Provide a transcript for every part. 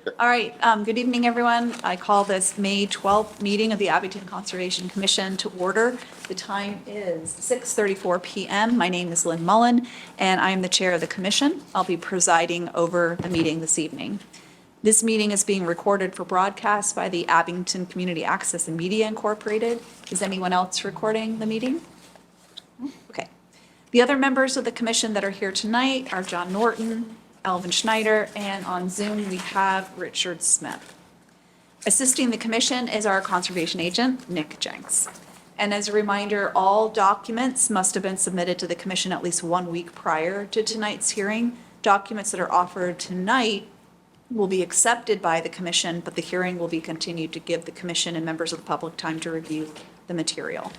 All right, good evening, everyone. I call this May 12th meeting of the Abington Conservation Commission to order. The time is 6:34 PM. My name is Lynn Mullen, and I am the chair of the commission. I'll be presiding over the meeting this evening. This meeting is being recorded for broadcast by the Abington Community Access and Media Incorporated. Is anyone else recording the meeting? Okay. The other members of the commission that are here tonight are John Norton, Alvin Schneider, and on Zoom, we have Richard Smith. Assisting the commission is our conservation agent, Nick Jenks. And as a reminder, all documents must have been submitted to the commission at least 1 week prior to tonight's hearing. Documents that are offered tonight will be accepted by the commission, but the hearing will be continued to give the commission and members of the public time to review the material.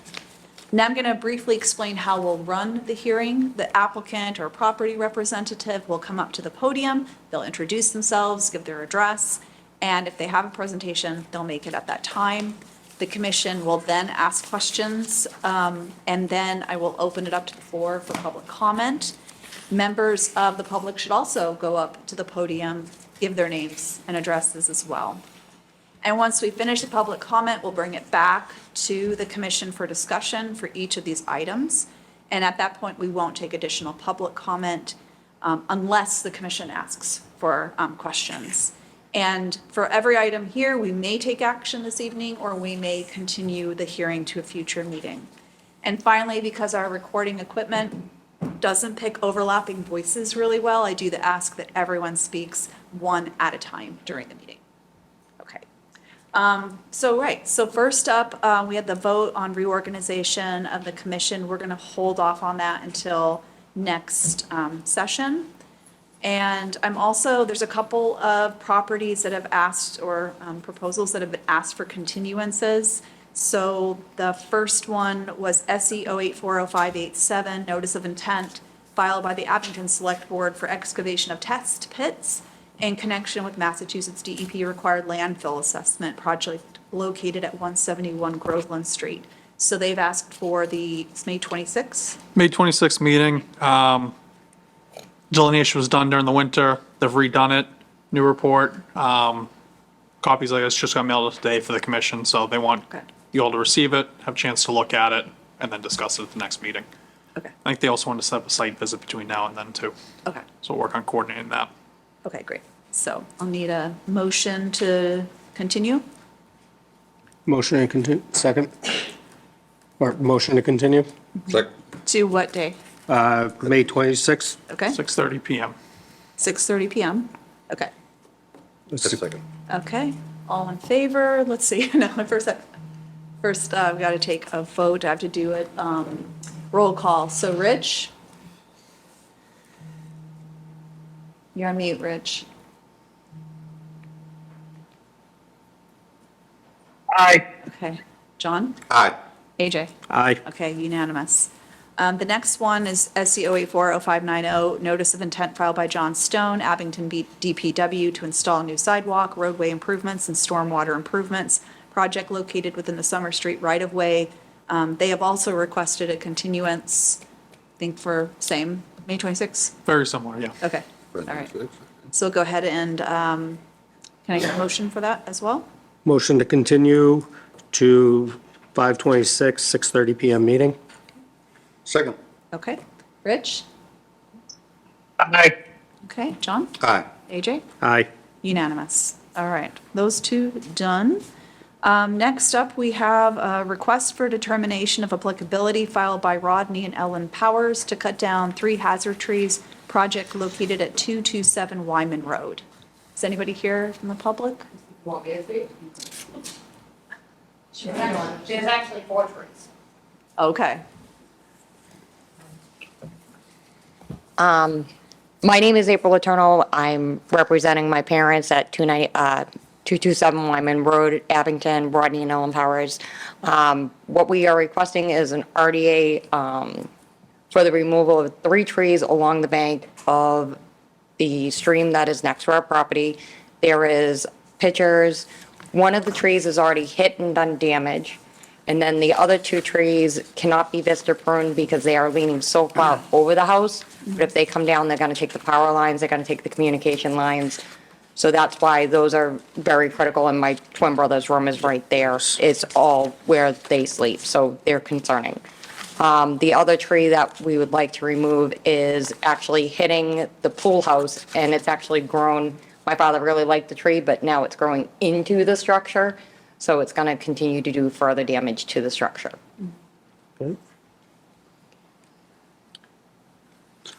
Now I'm going to briefly explain how we'll run the hearing. The applicant or property representative will come up to the podium, they'll introduce themselves, give their address, and if they have a presentation, they'll make it at that time. The commission will then ask questions, and then I will open it up to the floor for public comment. Members of the public should also go up to the podium, give their names and addresses as well. And once we finish the public comment, we'll bring it back to the commission for discussion for each of these items. And at that point, we won't take additional public comment unless the commission asks for questions. And for every item here, we may take action this evening, or we may continue the hearing to a future meeting. And finally, because our recording equipment doesn't pick overlapping voices really well, I do ask that everyone speaks one at a time during the meeting. So first up, we had the vote on reorganization of the commission. We're going to hold off on that until next session. And there's a couple of properties that have asked, or proposals that have been asked for continuances. So the first one was SE 0840587, notice of intent filed by the Abington Select Board for excavation of test pits in connection with Massachusetts DEP required landfill assessment project located at 171 Groveland Street. So they've asked for it's May 26th. May 26th meeting. Delineation was done during the winter. They've redone it. New report. Copies like this just got mailed today for the commission, so they want you all to receive it, have a chance to look at it, and then discuss it at the next meeting. Okay. I think they also want to set up a site visit between now and then too. Okay. So we'll work on coordinating that. Okay, great. So I'll need a motion to continue. Motion to continue, second. Or motion to continue, Second. To what day? May 26th. Okay, 6:30 PM. 6:30 PM. Okay. Second. Okay, all in favor? Let's see, no, first, we got to take a vote. I have to do it, roll call. So Rich? You're on mute, Rich. Aye. Okay. John? Aye. AJ? Aye. Okay, unanimous. The next one is SC 0840590, notice of intent filed by John Stone, Abington DPW to install a new sidewalk, roadway improvements, and stormwater improvements, project located within the Summer Street right-of-way. They have also requested a continuance, I think for same, May 26th? Very similar, yeah. Okay, all right. So go ahead and, can I get a motion for that as well? Motion to continue to 5/26, 6:30 PM meeting. Second. Okay, Rich? Aye. Okay, John? Aye. AJ? Aye. Unanimous. All right, those two done. Next up, we have a request for determination of applicability filed by Rodney and Ellen Powers to cut down 3 hazard trees, project located at 227 Wyman Road. Is anybody here from the public? Want me to speak? There's actually 4 trees. Okay, My name is April Eternal. I'm representing my parents at 227 Wyman Road, Abington, Rodney and Ellen Powers. What we are requesting is an RDA for the removal of 3 trees along the bank of the stream that is next to our property. There is pictures. One of the trees is already hit and done damage. And then the other 2 trees cannot be vista pruned because they are leaning so far over the house. But if they come down, they're gonna take the power lines, they're gonna take the communication lines. So that's why those are very critical, and my twin brother's room is right there. It's all where they sleep, so they're concerning. The other tree that we would like to remove is actually hitting the pool house, and it's actually grown. My father really liked the tree, but now it's growing into the structure, so it's going to continue to do further damage to the structure. Okay.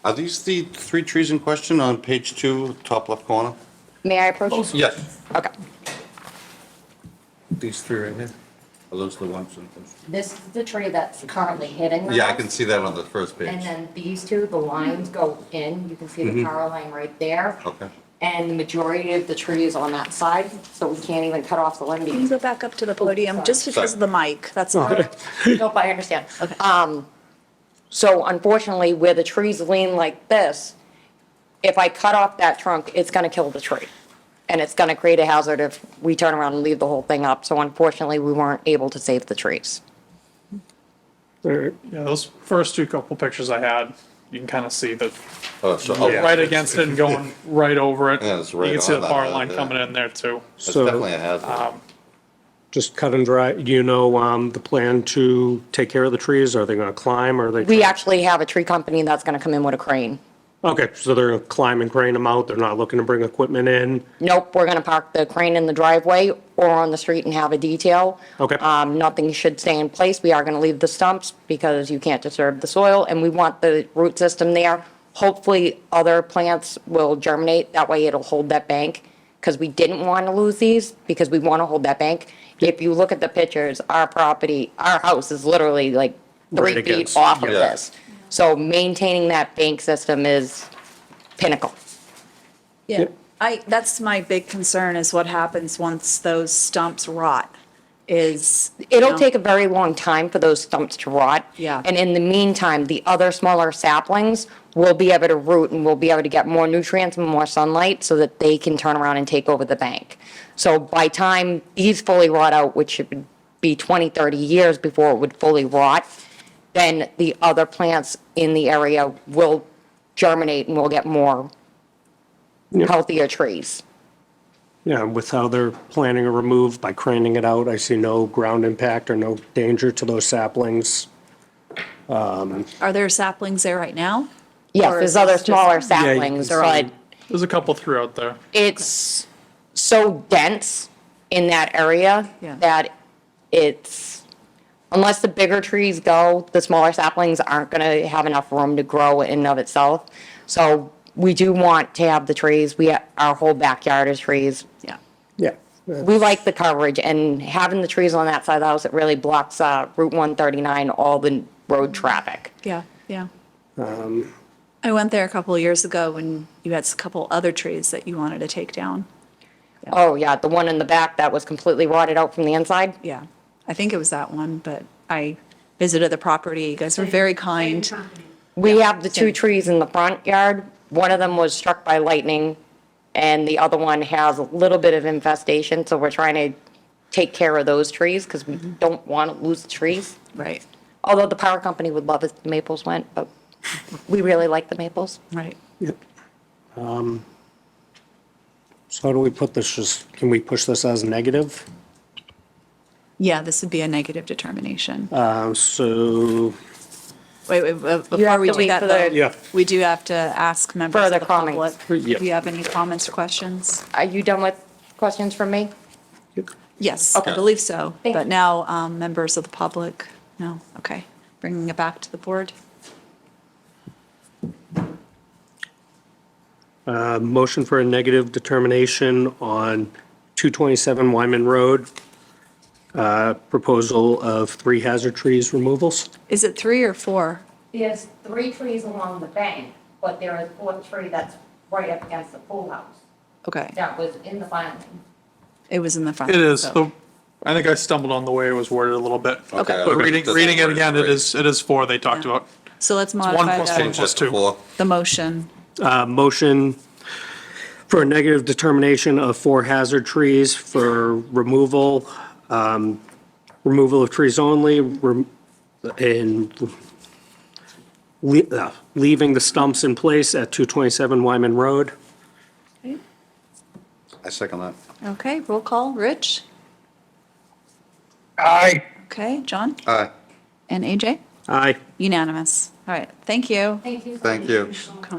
Are these the three trees in question on page 2, top left corner? May I approach? Yes. Okay. These three right here? Are those the ones? This is the tree that's currently hitting the Yeah, I house. can see that on the first page. And then these two, the lines go in. You can see the power line right there. Okay. And the majority of the tree is on that side, so we can't even cut off the limb. Can you go back up to the podium, just because of the mic, that's all. Nope, I understand. So unfortunately, where the trees lean like this, if I cut off that trunk, it's gonna kill the tree. And it's gonna create a hazard if we turn around and leave the whole thing up. So unfortunately, we weren't able to save the trees. All right. Yeah, those first couple pictures I had, you can kind of see that Oh, so, right against it and going right over it. Yeah, it's right You can see on the that, power line yeah. coming in there too. It's So- definitely a hazard. Just cut and dry, you know, the plan to take care of the trees? Are they gonna climb, or are they? We actually have a tree company that's gonna come in with a crane. Okay, so they're gonna climb and crane them out, they're not looking to bring equipment in? Nope, we're gonna park the crane in the driveway or on the street and have a detail. Okay. Nothing should stay in place. We are gonna leave the stumps because you can't disturb the soil, and we want the root system there. Hopefully, other plants will germinate. That way it'll hold that bank, because we didn't want to lose these, because we want to hold that bank. If you look at the pictures, our property, our house is literally like Right 3 feet against- off of Yeah. this. So maintaining that bank system is pinnacle. Yeah, that's my big concern, is what happens once those stumps rot, is. you It'll know, take a very long time for those stumps to rot. Yeah. And in the meantime, the other smaller saplings will be able to root and will be able to get more nutrients and more sunlight so that they can turn around and take over the bank. So by time these fully rot out, which should be 20, 30 years before it would fully rot, then the other plants in the area will germinate and we'll get more Yep. healthier trees. Yeah, with how they're planning to remove by craning it out, I see no ground impact or no danger to those saplings. Are there saplings there right now? Yes, Or there's is other this just- smaller you saplings, can but There's a couple throughout there. it's so dense in that area Yeah. that it's, unless the bigger trees go, the smaller saplings aren't gonna have enough room to grow in and of itself. So we do want to have the trees, our whole backyard is trees. Yeah. Yeah. We like the coverage, and having the trees on that side of the house, it really blocks Route 139, all the road traffic. Yeah, yeah. I went there a couple of years ago when you had a couple other trees that you wanted to take down. Oh, yeah, the one in the back that was completely rotted out from the inside? Yeah, I think it was that one, but I visited the property. You guys were very kind. We have the two trees in the front yard. One of them was struck by lightning, and the other one has a little bit of infestation, so we're trying to take care of those trees, because we don't want to lose the trees. Right, Although the power company would love if the maples went, but we really like the maples. right. Yep. So how do we put this, just, can we push this as negative? Yeah, this would be a negative determination. So, Wait, before have we to do wait that for the- though, yeah. we do have to ask members of Further the public. comments. Yeah. Do you have any comments or questions? Are you done with questions from me? Yes, I Okay. believe so. Thank But you. now, members of the public, no, okay. Bringing it back to the board. motion for a negative determination on 227 Wyman Road. Proposal of 3 hazard trees removals. Is it 3 or 4? There's 3 trees along the bank, but there is 4th tree that's right up against the pool house. Okay, That was in the filing. it was in the front. It is. so- I think I stumbled on the way it was worded a little bit. Okay. But reading it again, it is 4 they talked Yeah. about. So let's one modify plus that, one. Change that to two. 4. the motion. Motion for a negative determination of 4 hazard trees for removal, removal of trees only, and leaving the stumps in place at 227 Wyman Road. I second that. Okay, roll call. Rich? Aye. Okay, John? Aye. And AJ? Aye. Unanimous. All right, thank you. Thank you.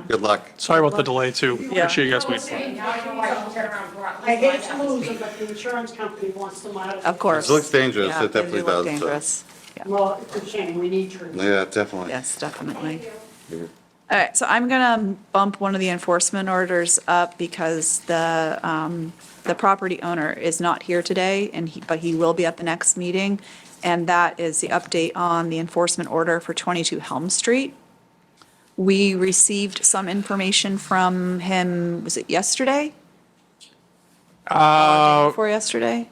Good luck. Sorry about the delay too. Appreciate you guys waiting. I hate to lose them, but the insurance company wants them out of. Of course. It looks dangerous. Yeah, It they definitely do look does, so. dangerous. Yeah. Well, it's a shame, we need trees. Yeah, definitely. Yes, definitely. All right, so I'm gonna bump one of the enforcement orders up because the property owner is not here today, but he will be at the next meeting. And that is the update on the enforcement order for 22 Helm Street. We received some information from him, was it yesterday? For yesterday?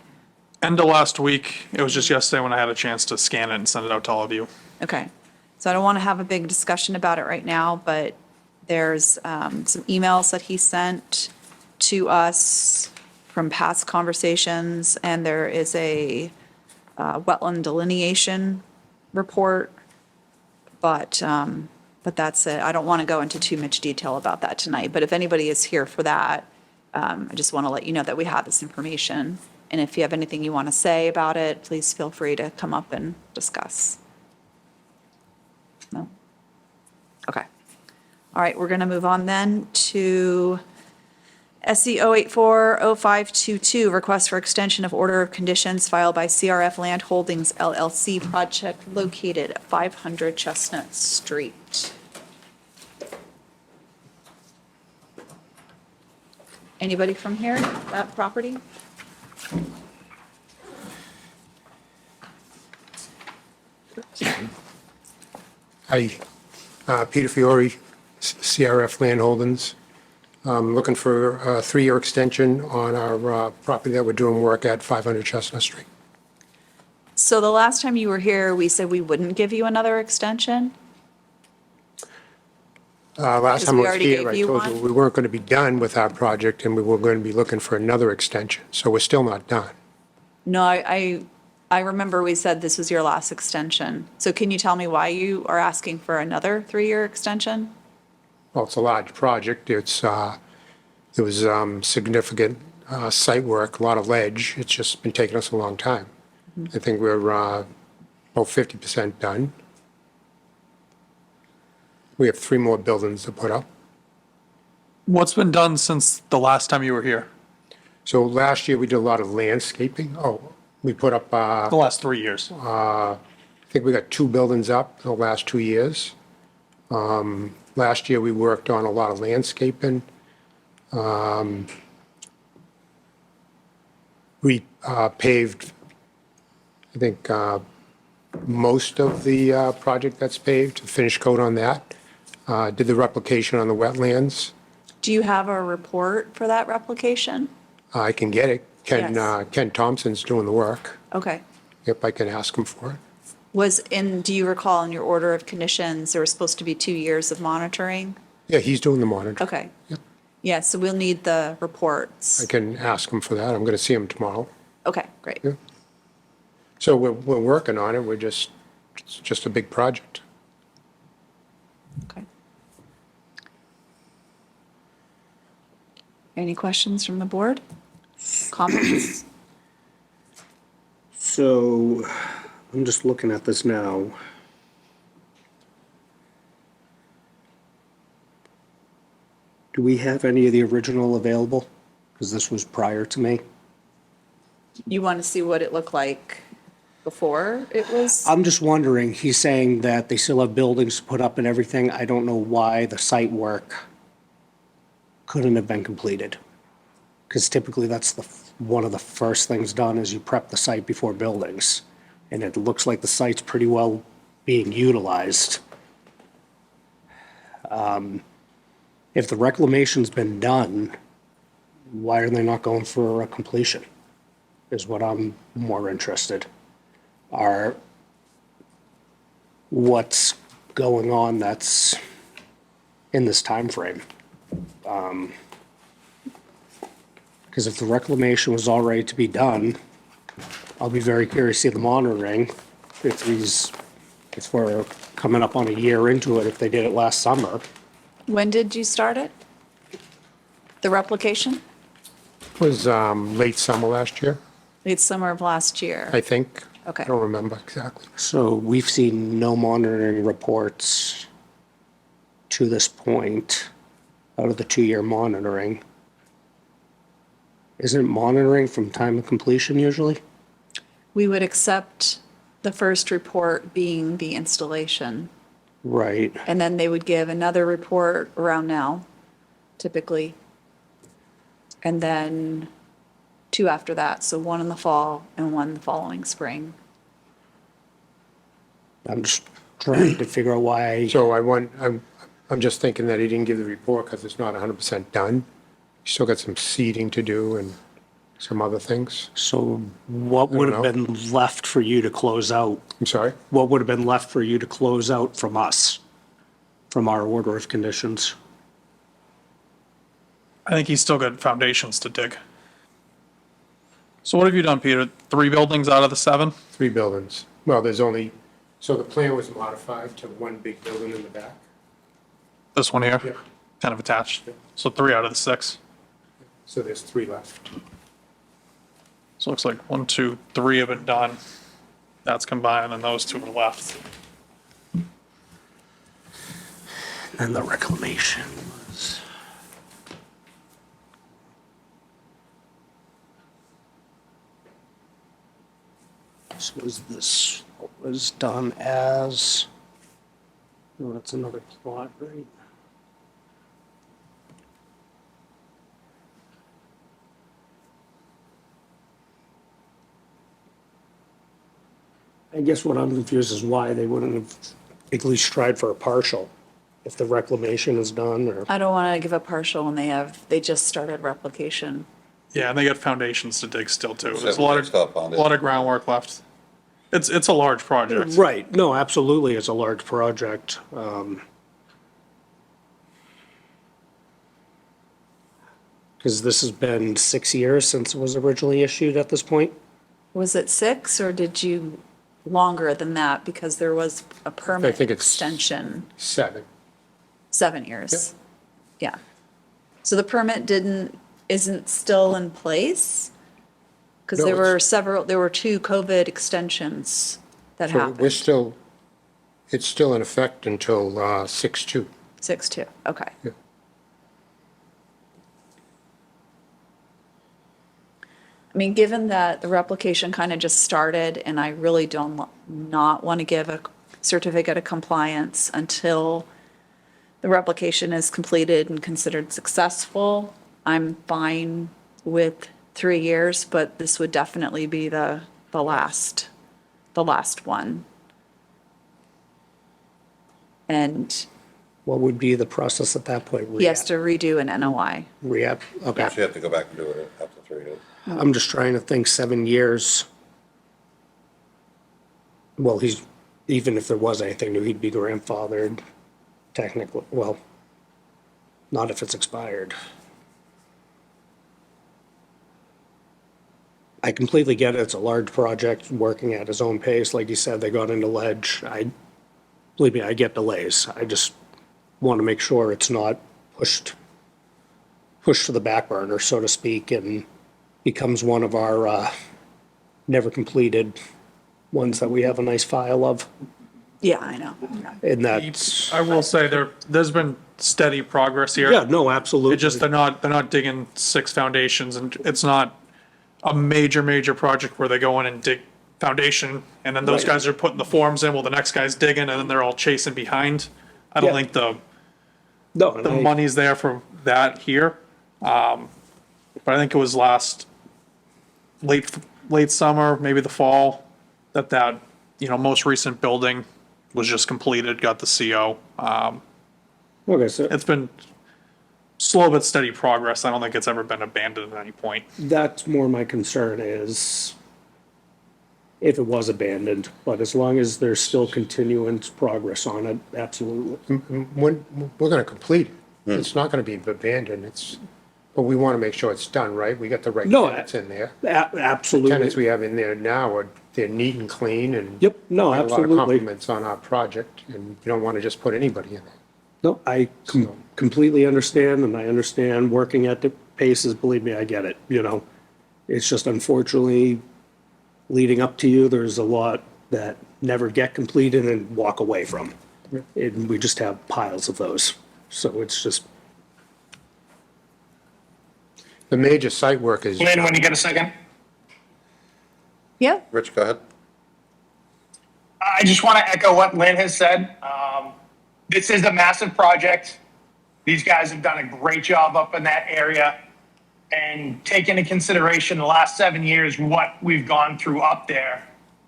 End of last week. It was just yesterday when I had a chance to scan it and send it out to all of you. Okay, so I don't want to have a big discussion about it right now, but there's some emails that he sent to us from past conversations, and there is a wetland delineation report, but that's it. I don't want to go into too much detail about that tonight, but if anybody is here for that, I just want to let you know that we have this information. And if you have anything you want to say about it, please feel free to come up and discuss. No? Okay. All right, we're going to move on then to SC 0840522, request for extension of order of conditions filed by CRF Land Holdings LLC, project located at 500 Chestnut Street. Anybody from here, that property? Hi, Peter Fiore, CRF Land Holdings. Looking for a 3-year extension on our property that we're doing work at 500 Chestnut Street. So the last time you were here, we said we wouldn't give you another extension? Last Because time we I was already here, gave I you told you one? we weren't going to be done with our project and we were going to be looking for another extension. So we're still not done. No, I remember we said this was your last extension. So can you tell me why you are asking for another 3-year extension? Well, it's a large project. There was significant site work, a lot of ledge. It's just been taking us a long time. I think we're about 50% done. We have 3 more buildings to put up. What's been done since the last time you were here? So last year, we did a lot of landscaping. We put up, The last 3 years. I think we got 2 buildings up the last 2 years. Last year, we worked on a lot of landscaping. We paved, I think, most of the project that's paved, finish coat on that. Did the replication on the wetlands. Do you have a report for that replication? I can get it. Yes. Ken Thompson's doing the work. Okay. Yep, I can ask him for it. Do you recall in your order of conditions, there was supposed to be 2 years of monitoring? Yeah, he's doing the monitoring. Okay. Yep. Yeah, so we'll need the reports. I can ask him for that. I'm going to see him tomorrow. Okay, great. Yeah. So we're working on it. It's just a big project. Okay. Any questions from the board? Comments? So I'm just looking at this now. Do we have any of the original available? Because this was prior to me. You want to see what it looked like before it was? I'm just wondering, he's saying that they still have buildings to put up and everything. I don't know why the site work couldn't have been completed. Because typically that's one of the first things done is you prep the site before buildings. And it looks like the site's pretty well being utilized. If the reclamation's been done, why are they not going for a completion? Is what I'm more interested. What's going on that's in this timeframe? Because if the reclamation was all ready to be done, I'll be very curious to see the monitoring. If we're coming up on a year into it, if they did it last summer. When did you start it? The replication? Was late summer last year, Late summer of last year. I think. Okay. I don't remember exactly. So we've seen no monitoring reports to this point out of the 2-year monitoring. Isn't monitoring from time of completion usually? We would accept the first report being the installation, Right. and then they would give another report around now, typically. And then 2 after that, so 1 in the fall and 1 the following spring. I'm just trying to figure out why. So I'm just thinking that he didn't give the report because it's not 100% done. You still got some seeding to do and some other things. So what would have know. been left for you to close out? I'm sorry? What would have been left for you to close out from us, from our order of conditions? I think he's still got foundations to dig. So what have you done, Peter? 3 buildings out of the 7? 3 buildings. Well, so the plan was modified to 1 big building in the back. This one here? Yeah. Kind of attached. So 3 out of the 6. So there's 3 left. So it looks like 1, 2, 3 have been done. That's combined, and those 2 are left. And the reclamation was. So was this what was done as? No, that's another plot, right? I guess what I'm confused is why they wouldn't have at least tried for a partial, if the reclamation is done, or, I don't want to give a partial when they just started replication. Yeah, and they got foundations to dig still too. There's a Several lot big stuff on a it. lot of groundwork left. It's a large project. right, no, absolutely, it's a large project. Because this has been 6 years since it was originally issued at this point? Was it 6 or did you longer than that because there was a permit think it's- extension? 7. 7 years. Yeah. So the permit isn't still in place? Because No, there were 2 COVID extensions that So happened. it's still in effect until 6/2. 6/2, okay. Yeah. I mean, given that the replication kind of just started and I really not want to give a certificate of compliance until the replication is completed and considered successful, I'm fine with 3 years, but this would definitely be the last one. And What would be the process at that point? he has to redo an NOI. Re-app, okay. So you have to go back and do it after 3 years. I'm just trying to think 7 years. Well, even if there was anything new, he'd be grandfathered technically, well, not if it's expired. I completely get it, it's a large project, working at his own pace, like you said, they got into ledge, believe me, I get delays, I just want to make sure it's not pushed to the back burner, so to speak, and becomes one of our never completed ones that we have a nice file of. Yeah, I know. Yeah. And that's, I will say there's been steady progress here. yeah, no, absolutely. It just they're not digging 6 foundations, and it's not a major project where they go in and dig foundation, and then those Right. guys are putting the forms in while the next guy's digging, and then they're all chasing behind. I don't Yeah. think the No, and money's there for that here. But I think it was late summer, maybe the fall, that most recent building was just completed, got the CO. okay, so It's been slow but steady progress. I don't think it's ever been abandoned at any point. that's more my concern is if it was abandoned, but as long as there's still continuance progress on it, absolutely. When, we're gonna complete it. It's not gonna be abandoned, but we wanna make sure it's done, right? We got the right No, tenants in there. Absolutely. Tenants we have in there now they're neat and clean and. Yep, no, got A lot of absolutely. compliments on our project, and you don't wanna just put anybody in there. No, I completely understand, and I understand working at paces, believe me, I get it, you know. It's just unfortunately, leading up to you, there's a lot that never get completed and walk away from. And we just have piles of those. So it's just, The major site work is. Lynn, when you get a second, Yeah, Rich, go ahead. I just want to echo what Lynn has said. This is a massive project. These guys have done a great job up in that area. And take into consideration the last 7 years, what we've gone through up there.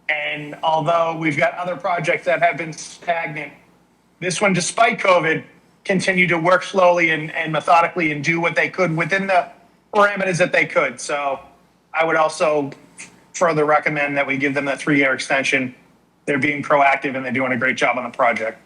And although we've got other projects that have been stagnant, this one, despite COVID, continued to work slowly and methodically and do what they could within the parameters that they could. So I would also further recommend that we give them the 3-year extension. They're being proactive and they're doing a great job on the project.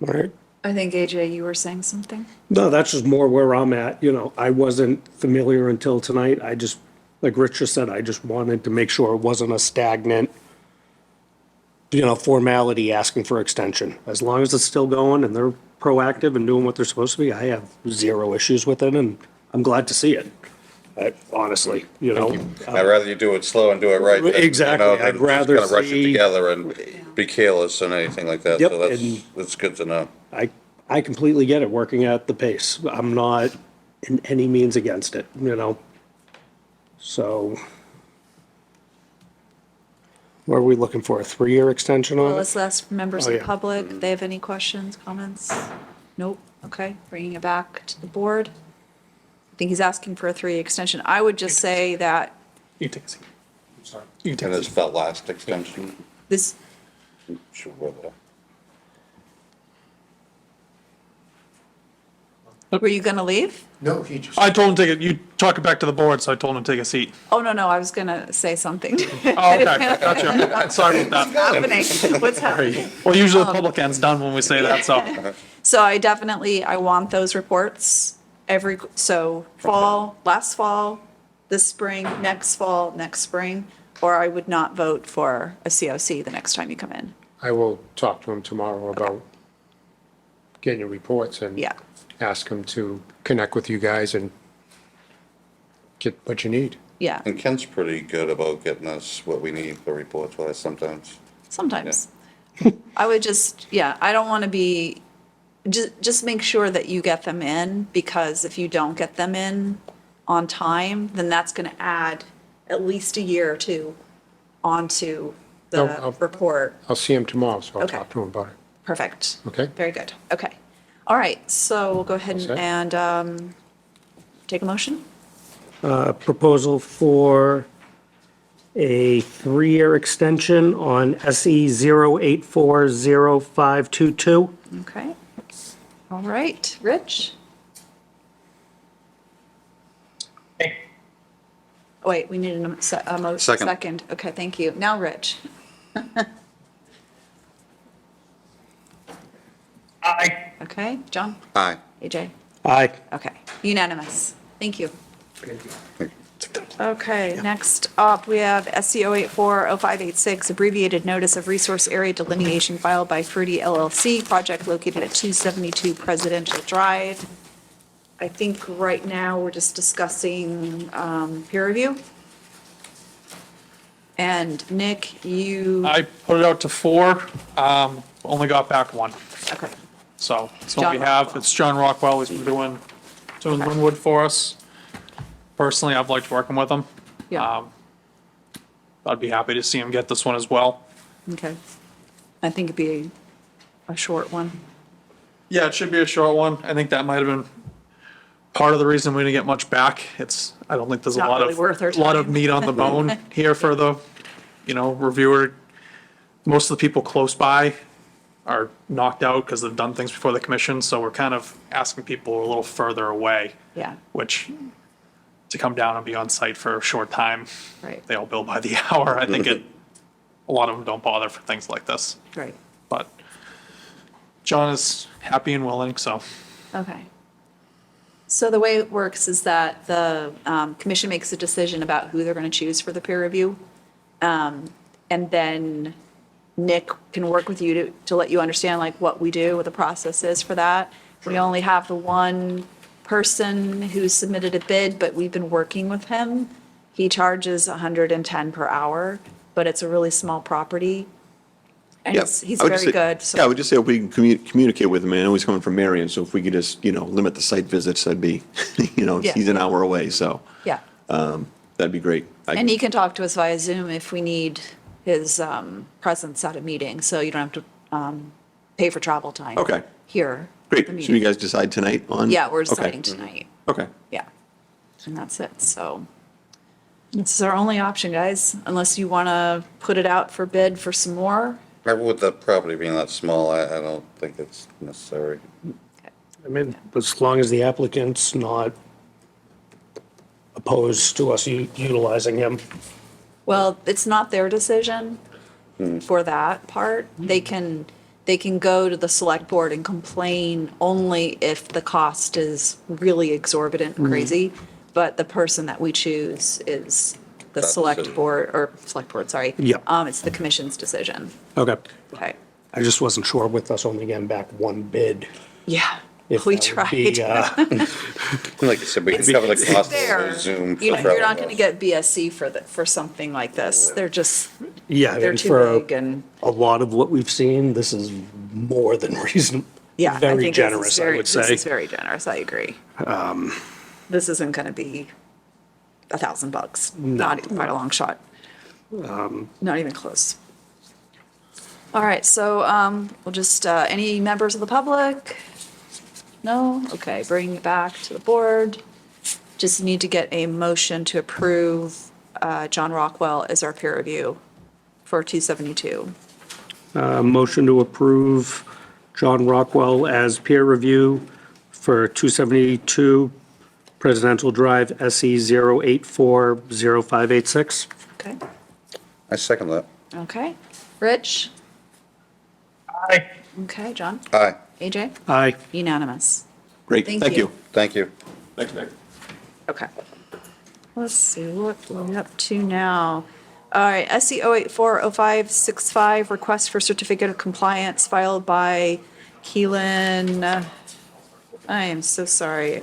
all right. I think AJ, you were saying something? No, that's just more where I'm at, you know, I wasn't familiar until tonight. I just, like Rich just said, I just wanted to make sure it wasn't a stagnant, you know, formality asking for extension. As long as it's still going and they're proactive and doing what they're supposed to be, I have zero issues with it, and I'm glad to see it. Honestly, you know. I'd rather you do it slow and do it right. than, Exactly. you know, I'd than rather just kinda rush it see- together and be careless and anything like that. Yep, So and- that's good to know. I completely get it, working at the pace. I'm not in any means against it, you know? So, what are we looking for, a 3-year extension Well, on it? let's ask members Oh, of the yeah. public, if they have any questions, comments? Nope, okay, bringing it back to the board. I think he's asking for a 3-year extension. I would just say that You can take a seat. Sorry. You can take And a this seat. felt last extension, this, sure whether. were you gonna leave? No, he just. I told him to take it, you talk it back to the board, so I told him to take a seat. Oh, no, I was gonna say something. Oh, okay, gotcha. Sorry about that. Happening, what's happening? Well, usually the public end's done when we say that, so. So I want those reports so last fall, this spring, next fall, next spring, or I would not vote for a COC the next time you come in. I will talk to him tomorrow about getting your reports and Yeah. ask him to connect with you guys and get what you need. Yeah, And Ken's pretty good about getting us what we need for reports wise sometimes. sometimes. I would I don't want to be, just make sure that you get them in, because if you don't get them in on time, then that's going to add at least a year or two onto No, the I'll- report. I'll see him tomorrow, so I'll Okay. talk to him about it. Perfect. Okay. Very good. Okay. All right, so we'll go ahead All set. and take a motion. Proposal for a 3-year extension on SE 0840522. Okay. All right, Rich? Hey, Oh, wait, we need a Second. second. Okay, thank you. Now, Rich. aye. Okay, John? Aye. AJ? Aye. Okay, unanimous. Thank you. Okay, next up, we have SC 0840586, abbreviated notice of resource area delineation filed by Fruity LLC, project located at 272 Presidential Drive. I think right now we're just discussing peer review. And Nick, you, I put it out to 4, only got back 1. okay, So that's what we John have. Rockwell. It's John Rockwell. He's been doing Linwood for us. Personally, I've liked working with him. yeah, I'd be happy to see him get this one as well. okay. I think it'd be a short one. Yeah, it should be a short one. I think that might have been part of the reason we didn't get much back. I don't think there's a Not lot really worth our of, lot of time. meat on the bone here for the, reviewer. Most of the people close by are knocked out because they've done things before the commission, so we're kind of asking people a little further away. Yeah. Which, to come down and be on site for a short time. Right. They all bill by the hour. I think a lot of them don't bother for things like this. Right, But John is happy and willing, so. okay. So the way it works is that the commission makes a decision about who they're going to choose for the peer review. And then Nick can work with you to let you understand like what we do, what the process is for that. We only have the one person who submitted a bid, but we've been working with him. He charges 110 per hour, but it's a really small property. And Yeah, he's I would just very say- good, so. Yeah, I would just say if we can communicate with him, and I know he's coming from Marion, so if we could just, limit the site visits, that'd be, Yeah. he's an hour away, so Yeah. that'd be great. And he can talk to us via Zoom if we need his presence at a meeting, so you don't have to pay for travel time. Okay. Here. at Great, the so meeting. you guys decide tonight on? Yeah, we're Okay. deciding tonight. Okay. Yeah. And that's it, so. This is our only option, guys, unless you want to put it out for bid for some more. With the property being that small, I don't think it's necessary. I mean, as long as the applicant's not opposed to us utilizing him. Well, it's not their decision for that part. They can go to the select board and complain only if the cost is really exorbitant and crazy. But the person that we choose is the That select decision. board, or select board, sorry. Yeah. It's the commission's decision. Okay. Okay. I just wasn't sure with us only getting back one bid. Yeah, if we that would be, tried. Like I said, we can cover the It's cost fair. of Zoom. for You're travel not going to costs. get BSC for something like this. They're just, Yeah, they're and too for big and, a lot of what we've seen, this is more than reasonable. yeah. I Very think this is generous, I very- would This say. is very generous, I agree. This isn't going to be $1,000, not even by a long shot. Not even close. All right, so we'll just, any members of the public? No? Okay, bring it back to the board. Just need to get a motion to approve John Rockwell as our peer review for 272. Motion to approve John Rockwell as peer review for 272 Presidential Drive, SE 0840586. Okay, I second that. okay. Rich? Aye. Okay, John? Aye, AJ? Aye. Unanimous. Great, Thank thank you. you. thank you. Thanks, Nick. Okay. Let's see, what we're up to now. All right, SE 0840565, request for certificate of compliance filed by Keelan, I am so sorry.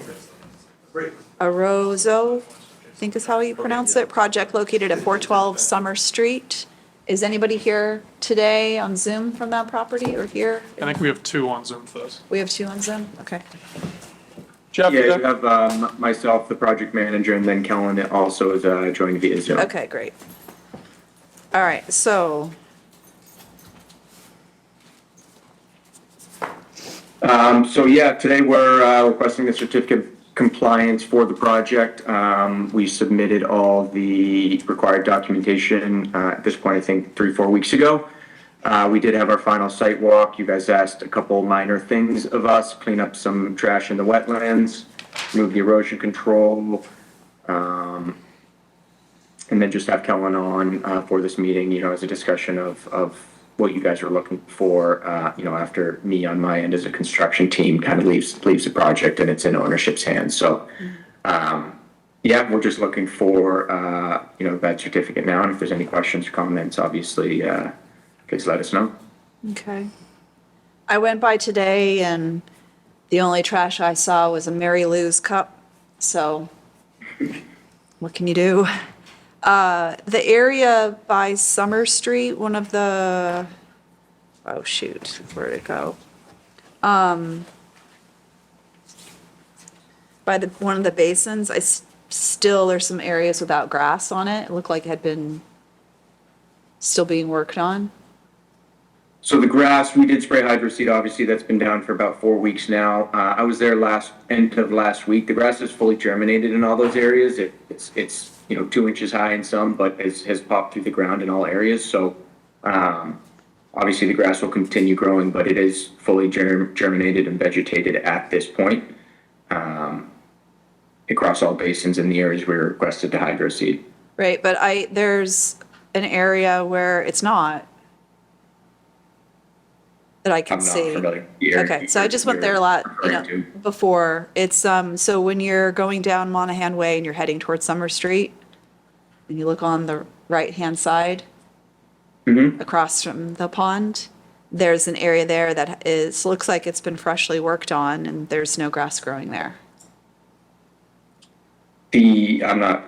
Arozo, I think is how you pronounce it, project located at 412 Summer Street. Is anybody here today on Zoom from that property or here? I think we have 2 on Zoom for this. We have two on Zoom? Okay. Jeff, Yeah, you have myself, the project manager, and then Kellen also is joined via Zoom. Okay, great. All right, so, So yeah, today we're requesting the certificate of compliance for the project. We submitted all the required documentation at this point, I think 3-4 weeks ago. We did have our final site walk. You guys asked a couple minor things of us, clean up some trash in the wetlands, remove the erosion control, and then just have Kellen on for this meeting, as a discussion of what you guys are looking for, after me on my end as a construction team kind of leaves the project and it's in ownership's hands. So, yeah, we're just looking for, that certificate now. And if there's any questions or comments, obviously, please let us know. okay. I went by today and the only trash I saw was a Mary Lou's cup, so what can you do? The area by Summer Street, one of the, oh shoot, where'd it go? By one of the basins, still, there's some areas without grass on it. It looked like it had been still being worked on. So the grass, we did spray hydro seed, obviously, that's been down for about 4 weeks now. I was there end of last week. The grass is fully germinated in all those areas. It's 2 inches high in some, but has popped through the ground in all areas. So, obviously the grass will continue growing, but it is fully germinated and vegetated at this point, across all basins in the areas we requested to hydro seed. Right, but there's an area where it's not, that I can I'm not see. familiar with the area Okay, so I just went there a you're lot, referring to. before. It's, so when you're going down Monahan Way and you're heading towards Summer Street, and you look on the right-hand side, Mm-hmm. across from the pond, there's an area there that looks like it's been freshly worked on, and there's no grass growing there. I'm not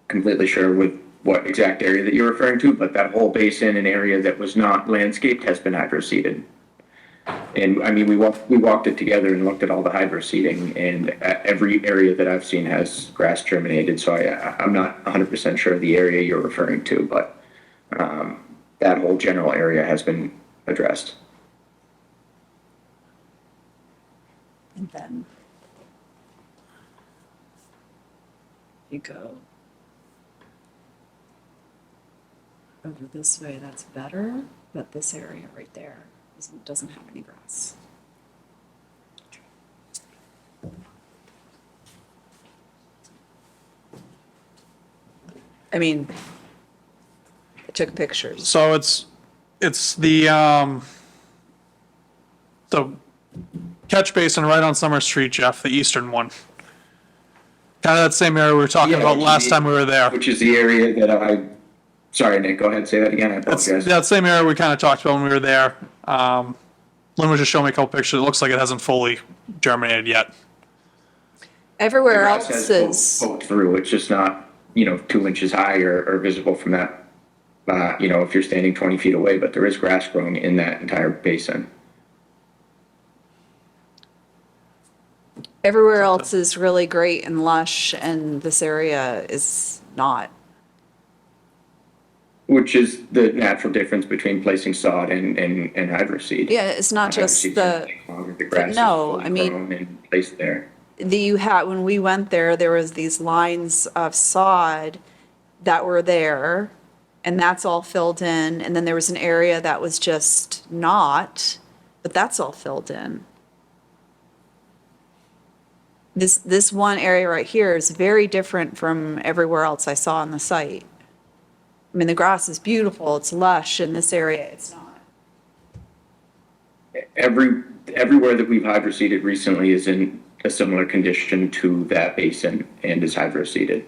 completely sure with what exact area that you're referring to, but that whole basin and area that was not landscaped has been hydro seeded. And I mean, we walked it together and looked at all the hydro seeding, and every area that I've seen has grass germinated. So I'm not 100% sure of the area you're referring to, but that whole general area has been addressed. And then you go over this way, that's better, but this area right there doesn't have any grass. I mean, I took pictures. So it's the catch basin right on Summer Street, Jeff, the eastern one. Kind of that same area we were talking about last time we were there. Which is the area that sorry, Nick, go ahead, say that again, I apologize. That same area we kind of talked about when we were there. Lynn was just showing me a couple pictures. It looks like it hasn't fully germinated yet. Everywhere The grass else has is, poked through, it's just not, 2 inches high or visible from that, if you're standing 20 feet away, but there is grass growing in that entire basin. everywhere else is really great and lush, and this area is not. Which is the natural difference between placing sod and hydro seed. Yeah, it's not Hydro just seed's gonna the, take longer. The grass is no, fully I mean- grown and placed there. when we went there was these lines of sod that were there, and that's all filled in, and then there was an area that was just not, but that's all filled in. This one area right here is very different from everywhere else I saw on the site. I mean, the grass is beautiful, it's lush, in this area it's not. Everywhere that we've hydro seeded recently is in a similar condition to that basin and is hydro seeded.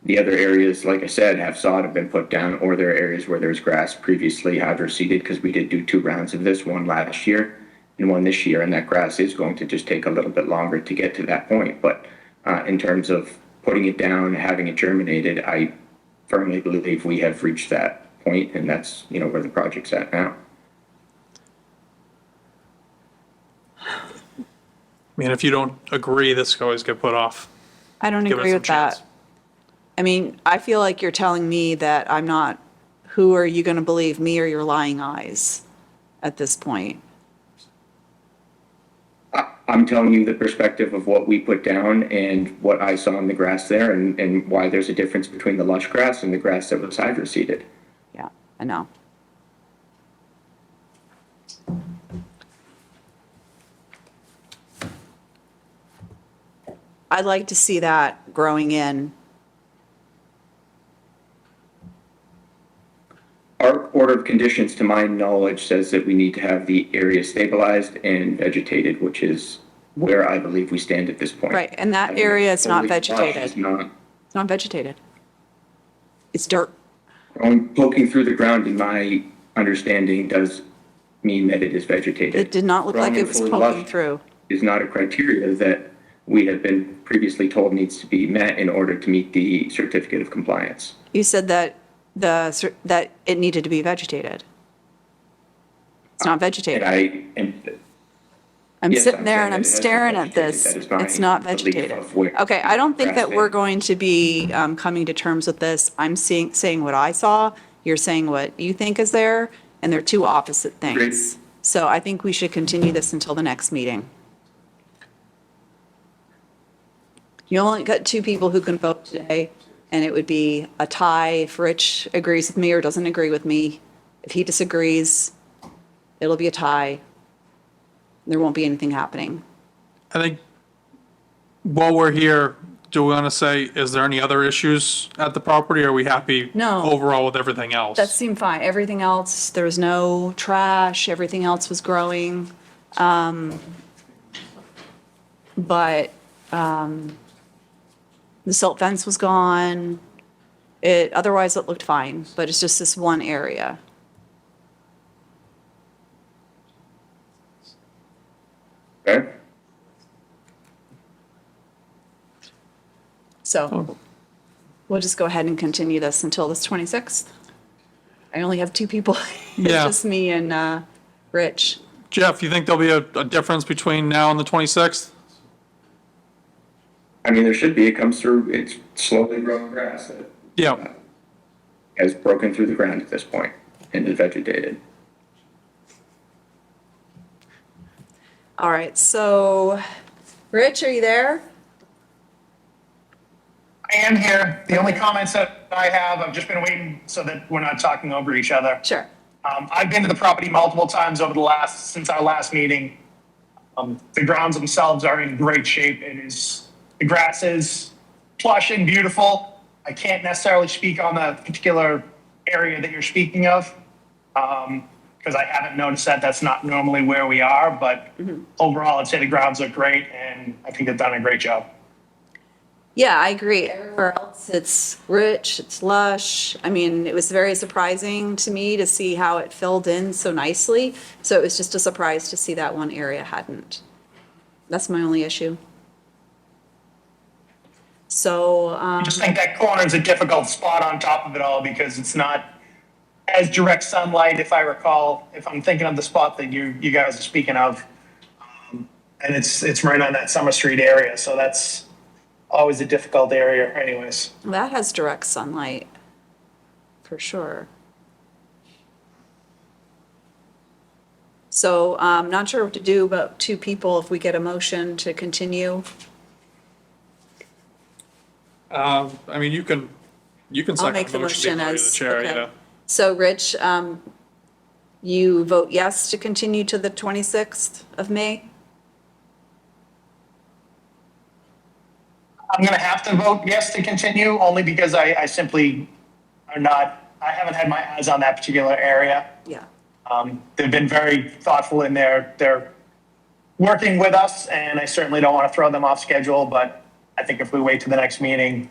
The other areas, like I said, have sod have been put down, or there are areas where there's grass previously hydro seeded, because we did do 2 rounds of this, one last year and one this year, and that grass is going to just take a little bit longer to get to that point. But in terms of putting it down, having it germinated, I firmly believe we have reached that point, and that's, where the project's at now. I mean, if you don't agree, this could always get put off. I don't Give it agree some with that. chance. I mean, I feel like you're telling me that I'm not, who are you going to believe, me or your lying eyes at this point? I'm telling you the perspective of what we put down and what I saw in the grass there, and why there's a difference between the lush grass and the grass that was hydro seeded. Yeah, I know. I'd like to see that growing in. Our order of conditions, to my knowledge, says that we need to have the area stabilized and vegetated, which is where I believe we stand at this point. Right, and that area is not Fully lush vegetated. is not It's not vegetated. It's dirt. poking through the ground, in my understanding, does mean that it is vegetated. It did not look like Growing it and was fully poking lush through. is not a criteria that we have been previously told needs to be met in order to meet the certificate of compliance. You said that that it needed to be vegetated. It's not And vegetated. I'm yes, sitting I'm there saying and that I'm it has been staring at vegetated. this. That is my It's not belief vegetated. of where Okay, I don't think grass that we're is. going to be coming to terms with this. I'm saying what I saw, you're saying what you think is there, and they're two opposite things. Agreed. So I think we should continue this until the next meeting. You only got 2 people who can vote today, and it would be a tie if Rich agrees with me or doesn't agree with me. If he disagrees, it'll be a tie. There won't be anything happening. I think while we're here, do we want to say, is there any other issues at the property? Or are we happy No. overall with everything else? That seemed fine. Everything else, there was no trash, everything else was growing. But the silt fence was gone. Otherwise it looked fine, but it's just this one area. Okay? So we'll just go ahead and continue this until this 26th. I only have two people. It's Yeah. just me and Rich. Jeff, you think there'll be a difference between now and the 26th? I mean, there should be. It comes through, it's slowly growing grass that Yeah. has broken through the ground at this point and is vegetated. All right, so Rich, are you there? I am here. The only comments that I have, I've just been waiting so that we're not talking over each other. Sure. I've been to the property multiple times since our last meeting. The grounds themselves are in great shape. The grass is plush and beautiful. I can't necessarily speak on the particular area that you're speaking of, because I haven't noticed that. That's not normally where we are, but overall, I'd say the grounds look great, and I think they've done a great job. Yeah, I agree. Everywhere else, it's rich, it's lush. I mean, it was very surprising to me to see how it filled in so nicely. So it was just a surprise to see that one area hadn't. That's my only issue. So, I just think that corner is a difficult spot on top of it all because it's not as direct sunlight, if I recall, if I'm thinking of the spot that you guys are speaking of. And it's right on that Summer Street area, so that's always a difficult area anyways. that has direct sunlight, for sure. So, not sure what to do about two people if we get a motion to continue. I mean, you can I'll second make the the motion motion being the as, chair, okay. yeah. So Rich, you vote yes to continue to the 26th of May? I'm gonna have to vote yes to continue, only because I simply I haven't had my eyes on that particular area. Yeah. They've been very thoughtful in their working with us, and I certainly don't want to throw them off schedule, but I think if we wait to the next meeting,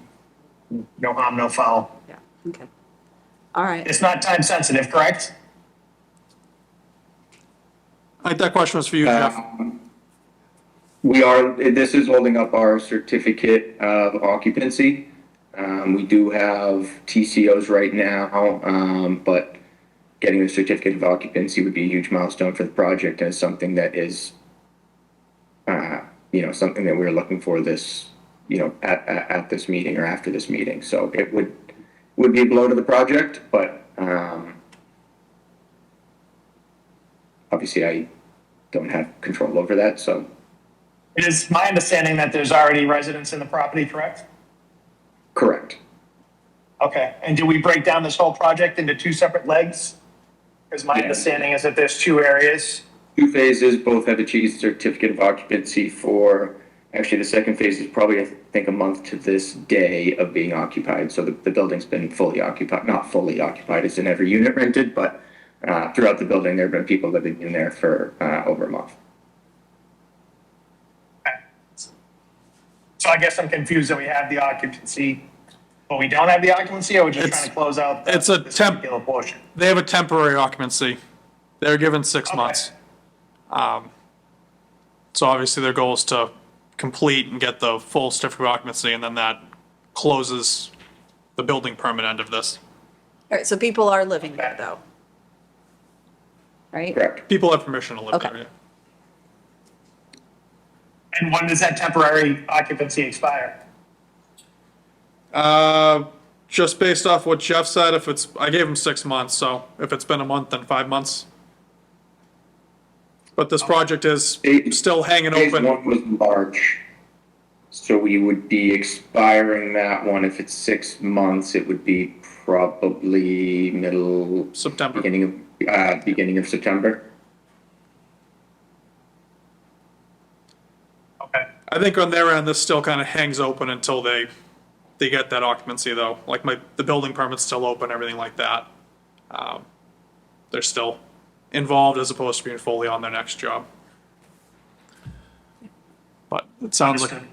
no harm, no foul. Yeah, okay. All right. It's not time sensitive, correct? I think that question was for you, Jeff. This is holding up our certificate of occupancy. We do have TCOs right now, but getting a certificate of occupancy would be a huge milestone for the project and something that is, something that we're looking for this, at this meeting or after this meeting. So it would be a blow to the project, but obviously I don't have control over that, so. It is my understanding that there's already residents in the property, correct? Correct. Okay, and do we break down this whole project into two separate legs? Because my Yeah. understanding is that there's two areas. Two phases, both have achieved certificate of occupancy actually the second phase is probably, I think, a month to this day of being occupied. So the building's been fully occupied, not fully occupied, it's in every unit rented, but throughout the building, there have been people living in there for over a month. So I guess I'm confused that we have the occupancy, but we don't have the occupancy, or we're just trying to close out It's a this temp, particular portion? they have a temporary occupancy. They're given 6 months. So obviously their goal is to complete and get the full certificate of occupancy, and then that closes the building permit end of this. All right, so people are living there, though? Right? Correct. People have permission to live Okay. there, yeah. And when does that temporary occupancy expire? Just based off what Jeff said, I gave him 6 months, so if it's been a month, then 5 months. But this project is still hanging Phase open. one was March, so we would be expiring that one. If it's 6 months, it would be probably September. beginning of September. Okay. I think on their end, this still kind of hangs open until they get that occupancy though. Like the building permit's still open, everything like that. They're still involved as opposed to being fully on their next job. But it sounds like, Understood.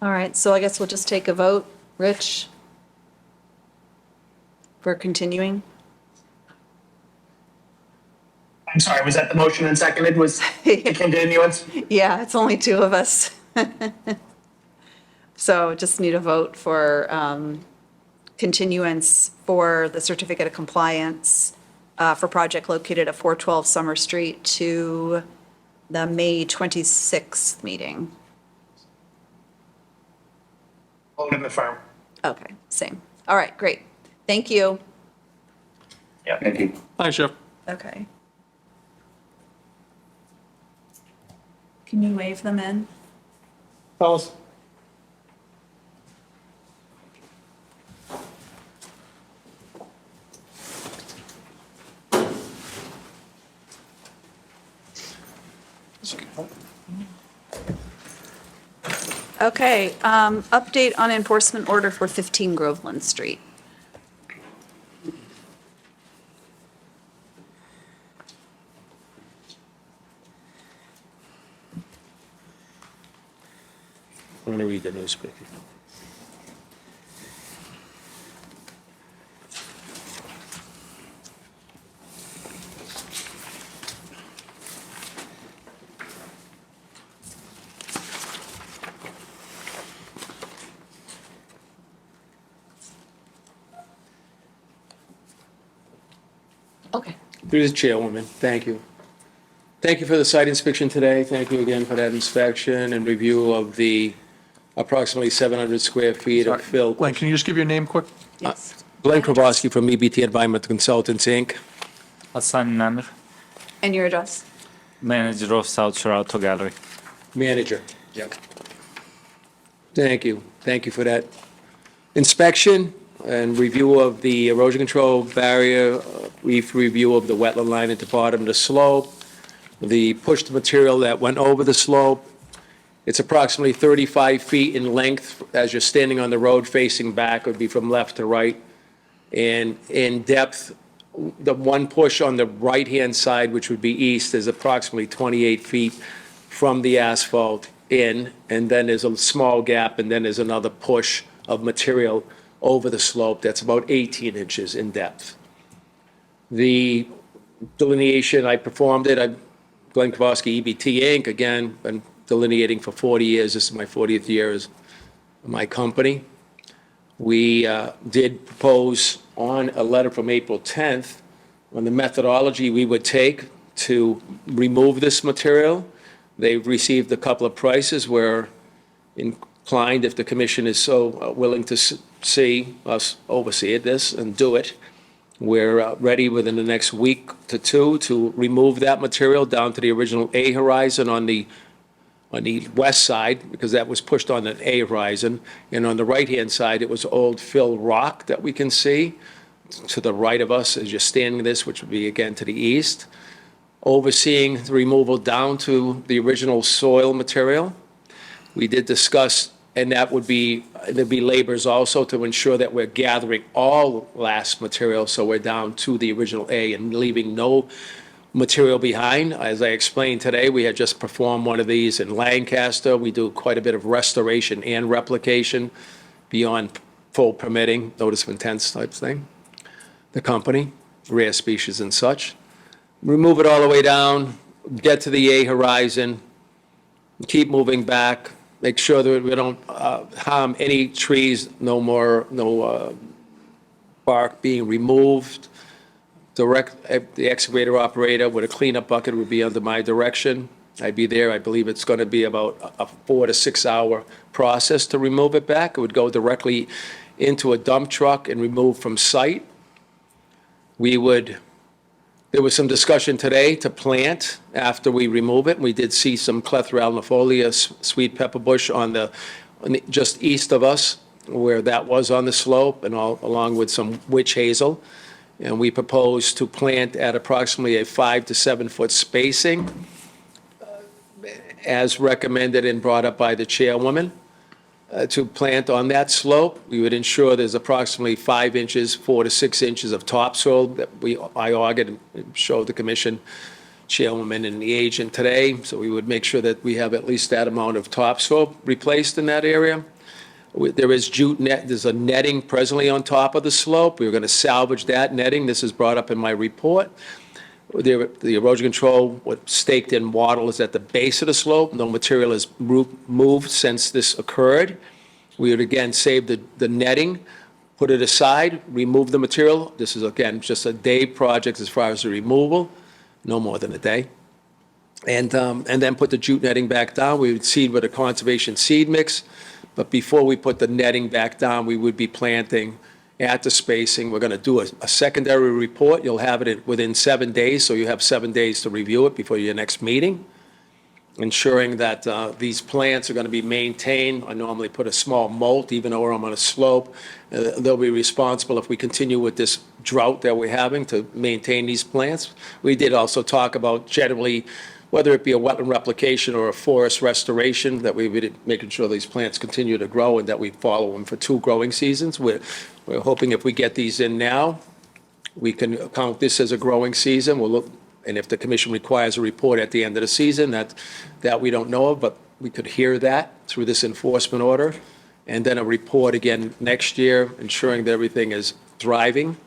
All right, so I guess we'll just take a vote. Rich? For continuing? I I'm sorry, was that the motion and seconded, was the continuance? Yeah, it's only two of us. So just need a vote for continuance for the certificate of compliance for project located at 412 Summer Street to the May 26th meeting. Vote in the firm. Okay, same. All right, great. Thank you. Thank you. Thanks, Jeff. Okay. Can you wave them in? Fellas. Okay, update on enforcement order for 15 Groveland Street. I'm going to read the newspaper. Okay. Through the chairwoman, thank you. Thank you for the site inspection today. Thank you again for that inspection and review of the approximately 700 square feet of fill. Glenn, can you just give your name quick? Yes. Glenn Krawalski from EBT Environmental Consultants, Inc. Hassan Namir, And your address? manager of South Shore Auto Gallery. Manager. Yep. Thank you. Thank you for that inspection and review of the erosion control barrier, brief review of the wetland line at the bottom of the slope, the pushed material that went over the slope. It's approximately 35 feet in length as you're standing on the road facing back, would be from left to right. And in depth, the one push on the right-hand side, which would be east, is approximately 28 feet from the asphalt in, and then there's a small gap, and then there's another push of material over the slope that's about 18 inches in depth. The delineation, I performed it, Glenn Kowalski, EBT Inc., again, been delineating for 40 years. This is my 40th year as my company. We did propose on a letter from April 10th on the methodology we would take to remove this material. They've received a couple of prices. We're inclined, if the commission is so willing to see us oversee this and do it, we're ready within the next week to two to remove that material down to the original A horizon on the west side, because that was pushed on an A horizon. And on the right-hand side, it was old fill rock that we can see to the right of us as you're standing this, which would be again to the east. Overseeing the removal down to the original soil material. We did discuss, and that would be, there'd be labors also to ensure that we're gathering all last material, so we're down to the original A and leaving no material behind. As I explained today, we had just performed one of these in Lancaster. We do quite a bit of restoration and replication beyond full permitting, notice of intent type thing. The company, rare species and such. Remove it all the way down, get to the A horizon, keep moving back, make sure that we don't harm any trees, no bark being removed. Direct the excavator operator with a cleanup bucket would be under my direction. I'd be there. I believe it's going to be about a 4 to 6 hour process to remove it back. It would go directly into a dump truck and remove from site. There was some discussion today to plant after we remove it. We did see some Clethra alnifolia, sweet pepper bush just east of us, where that was on the slope, and along with some witch hazel. And we propose to plant at approximately a 5 to 7 foot spacing, as recommended and brought up by the chairwoman. To plant on that slope, we would ensure there's approximately 5 inches, 4 to 6 inches of topsoil that I augured and showed the commission chairwoman and the agent today. So we would make sure that we have at least that amount of topsoil replaced in that area. There is jute net, there's a netting presently on top of the slope. We're going to salvage that netting. This is brought up in my report. The erosion control, what staked in wattle is at the base of the slope. No material has moved since this occurred. We would again save the netting, put it aside, remove the material. This is, again, just a day project as far as the removal, no more than a day. And then put the jute netting back down. We would seed with a conservation seed mix. But before we put the netting back down, we would be planting at the spacing. We're going to do a secondary report. You'll have it within 7 days, so you have 7 days to review it before your next meeting, ensuring that these plants are going to be maintained. I normally put a small mulch, even though I'm on a slope. They'll be responsible if we continue with this drought that we're having to maintain these plants. We did also talk about generally, whether it be a wetland replication or a forest restoration, that we would be making sure these plants continue to grow and that we follow them for 2 growing seasons. We're hoping if we get these in now, we can count this as a growing season. We'll look, and if the commission requires a report at the end of the season, that we don't know of, but we could hear that through this enforcement order. And then a report again next year, ensuring that everything is thriving.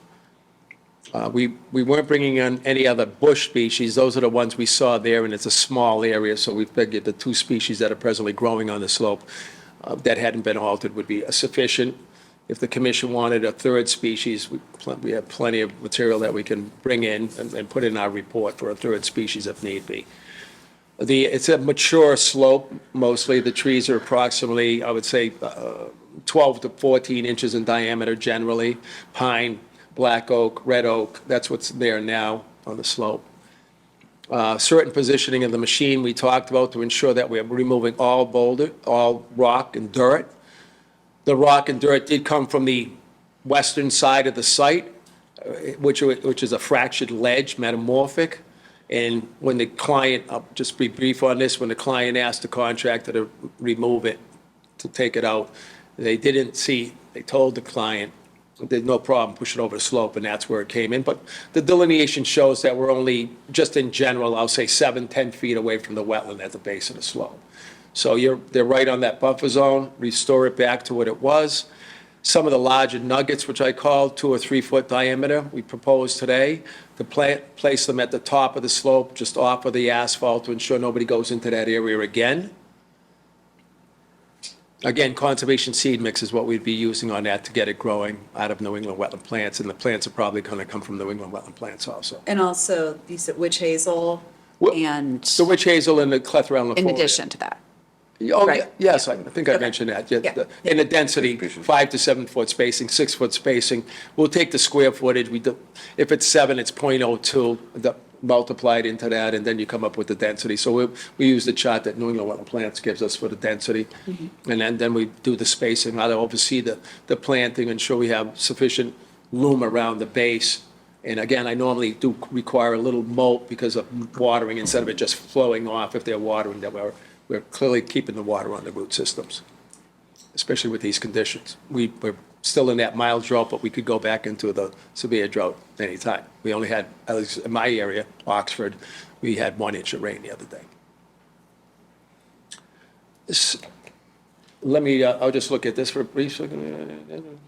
We weren't bringing in any other bush species. Those are the ones we saw there, and it's a small area, so we figured the 2 species that are presently growing on the slope that hadn't been altered would be sufficient. If the commission wanted a 3rd species, we have plenty of material that we can bring in and put in our report for a 3rd species if need be. It's a mature slope, mostly. The trees are approximately, I would say, 12 to 14 inches in diameter generally. Pine, black oak, red oak, that's what's there now on the slope. Certain positioning of the machine we talked about to ensure that we're removing all boulder, all rock and dirt. The rock and dirt did come from the western side of the site, which is a fractured ledge, metamorphic. And when the client, I'll just be brief on this, when the client asked the contractor to remove it, to take it out, they told the client, there's no problem, push it over the slope, and that's where it came in. But the delineation shows that we're only, just in general, I'll say 7-10 feet away from the wetland at the base of the slope. So they're right on that buffer zone, restore it back to what it was. Some of the larger nuggets, which I call 2 or 3 foot diameter, we propose today to place them at the top of the slope, just off of the asphalt, to ensure nobody goes into that area again. Again, conservation seed mix is what we'd be using on that to get it growing out of New England wetland plants, and the plants are probably going to come from New England wetland plants also. And also, you said witch hazel and. The witch hazel and the clethrell. In addition to that. Oh, Right. yes, I think I mentioned that. Yeah, Yeah. And the density, 5 to 7 foot spacing, 6 foot spacing. We'll take the square footage. If it's 7, it's 0.02, multiplied into that, and then you come up with the density. So we use the chart that New England Wetland Plants gives us for the density. And then we do the spacing, how to oversee the planting, ensure we have sufficient loom around the base. And again, I normally do require a little mulch because of watering, instead of it just flowing off if they're watering, that we're clearly keeping the water on the root systems, especially with these conditions. We're still in that mild drought, but we could go back into the severe drought anytime. We only had, at least in my area, Oxford, we had 1 inch of rain the other day. I'll just look at this for a brief second.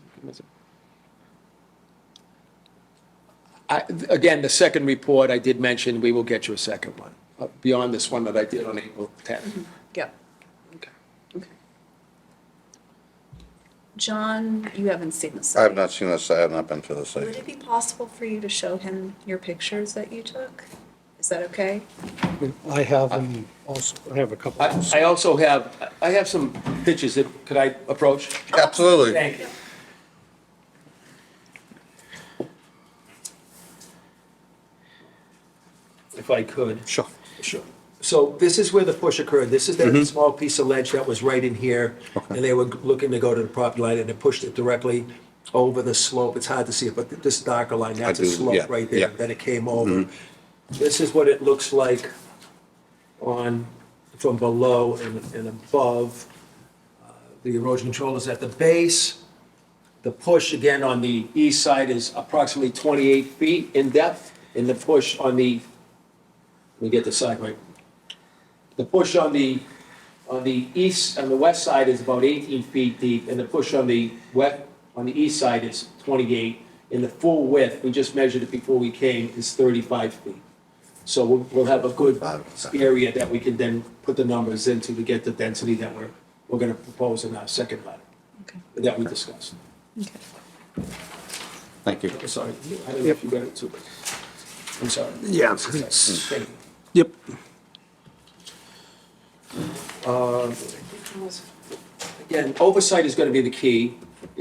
Again, the second report, I did mention, we will get you a second one, beyond this one that I did on April 10th. Yeah. Okay. John, you haven't seen the site. I have not seen this, I have not been to the Would site. it be possible for you to show him your pictures that you took? Is that okay? I have them also, I have a couple. I also have some pictures that, could I approach? Absolutely. Thank you. If I could. Sure. Sure. So this is where the push occurred. This is that small piece of ledge that was right in here. And they were looking to go to the property line, and they pushed it directly over the slope. It's hard to see it, but this darker line, that's a yeah, slope right there. yeah. Then it came over. This is what it looks like from below and above. The erosion control is at the base. The push, again, on the east side is approximately 28 feet in depth. And the push on the, let me get the side right. The push on the west side is about 18 feet deep, and the push on the east side is 28. And the full width, we just measured it before we came, is 35 feet. So we'll have a good area that we can then put the numbers into to get the density that we're gonna propose in our second letter Okay. that we discussed. Okay. Thank you. Sorry, I don't know if you got it too. I'm sorry. Yeah. Thank you. Yep. Again, oversight is gonna be the key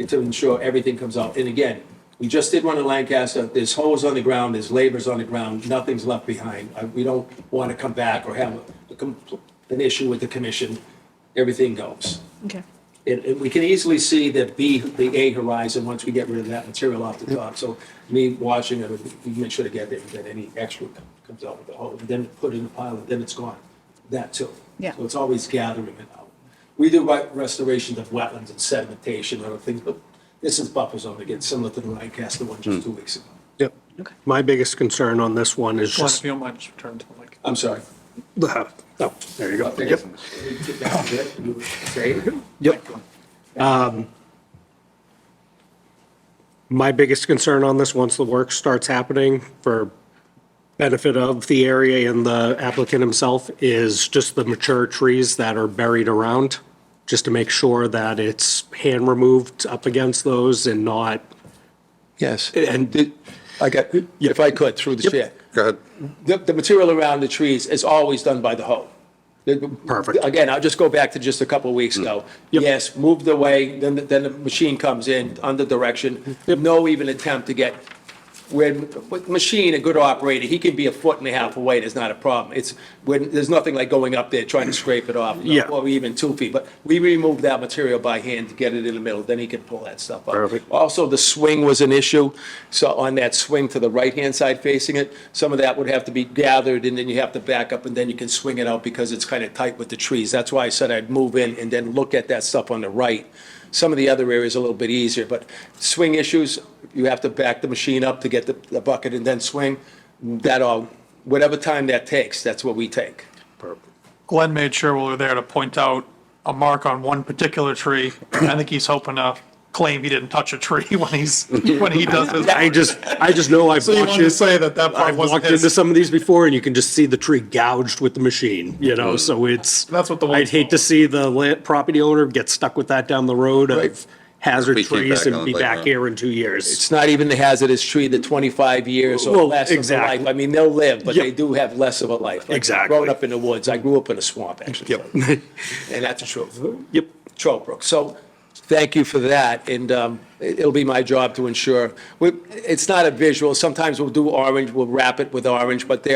to ensure everything comes out. And again, we just did one in Lancaster, there's holes on the ground, there's labors on the ground, nothing's left behind. We don't wanna come back or have an issue with the commission, everything goes. Okay. And we can easily see the A horizon once we get rid of that material off the top. So me watching it, we make sure to get there, that any extra comes out with the hole, and then put it in the pile, and then it's gone. That too. Yeah. So it's always gathering it out. We do restorations of wetlands and sedimentation and other things, but this is buffer zone, again, similar to the Lancaster one just 2 weeks ago. Yep. Okay. My biggest concern on this one is Glenn, just, if you don't mind, just return to the mic. I'm sorry. oh, there you go. Yep. Get back to it. You say it. Yep. My biggest concern on this, once the work starts happening for benefit of the area and the applicant himself, is just the mature trees that are buried around, just to make sure that it's hand removed up against those and not, Yes. and I got, if I could, through the chair. Go ahead. The material around the trees is always done by the hoe. Perfect. Again, I'll just go back to just a couple of weeks ago. Yep. Yes, moved away, then the machine comes in under direction. No even attempt to get, with machine, a good operator, he can be a foot and a half away, there's not a problem. It's, when, there's nothing like going up there trying to scrape it off. Yeah. Or even 2 feet, but we removed that material by hand to get it in the middle, then he can pull that stuff up. Perfect. Also, the swing was an issue, so on that swing to the right-hand side facing it, some of that would have to be gathered, and then you have to back up, and then you can swing it out because it's kind of tight with the trees. That's why I said I'd move in and then look at that stuff on the right. Some of the other areas are a little bit easier, but swing issues, you have to back the machine up to get the bucket and then swing. That all, whatever time that takes, that's what we take. Glenn made sure we were there to point out a mark on one particular tree. I think he's hoping to claim he didn't touch a tree when he does his. I just know I've So you watched wanted to it. say that part I've wasn't walked into his. some of these before, and you can just see the tree gouged with the machine, you know, so it's. That's what the I'd one's hate for. to see the property owner get stuck with that down the road Right. of hazard We came trees back and on be it back later on. here in 2 years. It's not even the hazardous tree, the 25 years or Well, less of the exactly. life. I mean, they'll live, but Yep. they do have less of a life. Like, Exactly. Growing up in the woods, I grew up in a swamp, actually. Yep. And that's the truth. Yep. Troll Brook. So thank you for that, and it'll be my job to ensure, it's not a visual, sometimes we'll do orange, we'll wrap it with orange, but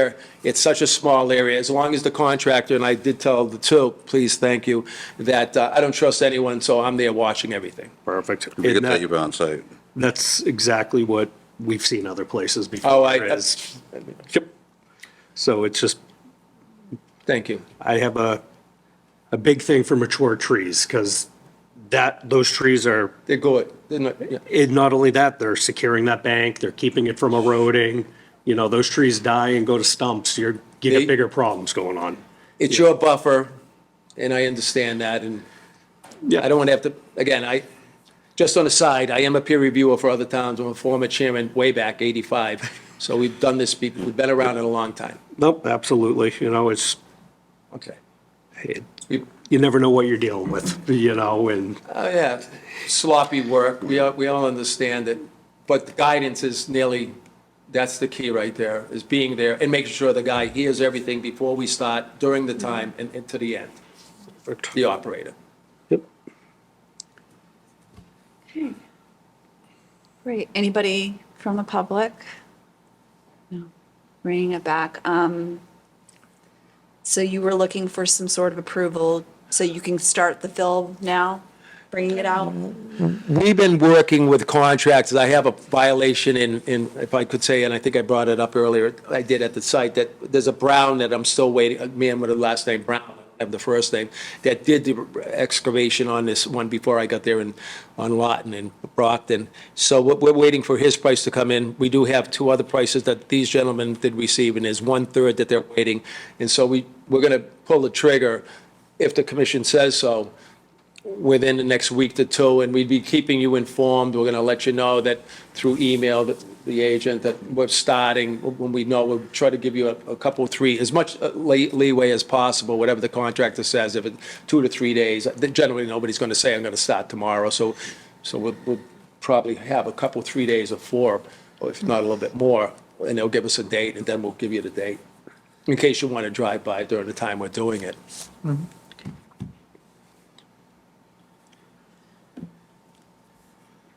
it's such a small area, as long as the contractor, and I did tell the two, please, thank you, that I don't trust anyone, so I'm there watching everything. Perfect. We And could that- take you on site. That's exactly what we've seen other places before. Oh, is- Yep. So it's just, Thank you. I have a big thing for mature trees, because those trees are, They're good. They're not, yeah. and not only that, they're securing that bank, they're keeping it from eroding. You know, those trees die and go to stumps, you They- get bigger problems going on. It's your buffer, and I understand that, and I don't want to have to, again, just on the side, I am a peer reviewer for other towns. I'm a former chairman way back, 85. So we've done this, we've been around it a long time. Nope, absolutely, you know, it's, Okay. you never know what you're dealing with, you know, and Oh, yeah, sloppy work, we all understand it, but the guidance is nearly, that's the key right there, is being there and making sure the guy hears everything before we start, during the time, and to the end, the operator. Yep. Great. Anybody from the public? No. Bringing it back. So you were looking for some sort of approval so you can start the fill now, bringing it out? We've been working with contractors. I have a violation in, if I could say, and I think I brought it up earlier, I did at the site, that there's a Brown that I'm still waiting, a man with the last name Brown, I have the first name, that did the excavation on this one before I got there on Lawton and Brockton. So we're waiting for his price to come in. We do have two other prices that these gentlemen did receive, and there's 1/3 that they're waiting. And so we're going to pull the trigger if the commission says so, within the next week to two, and we'd be keeping you informed. We're going to let you know that through email that the agent that we're starting, when we know, we'll try to give you a couple, three, as much leeway as possible, whatever the contractor says, if it's 2 to 3 days. Generally, nobody's going to say, I'm going to start tomorrow, so we'll probably have a couple, 3 days or 4, or if not a little bit more, and they'll give us a date, and then we'll give you the date, in case you want to drive by during the time we're doing it.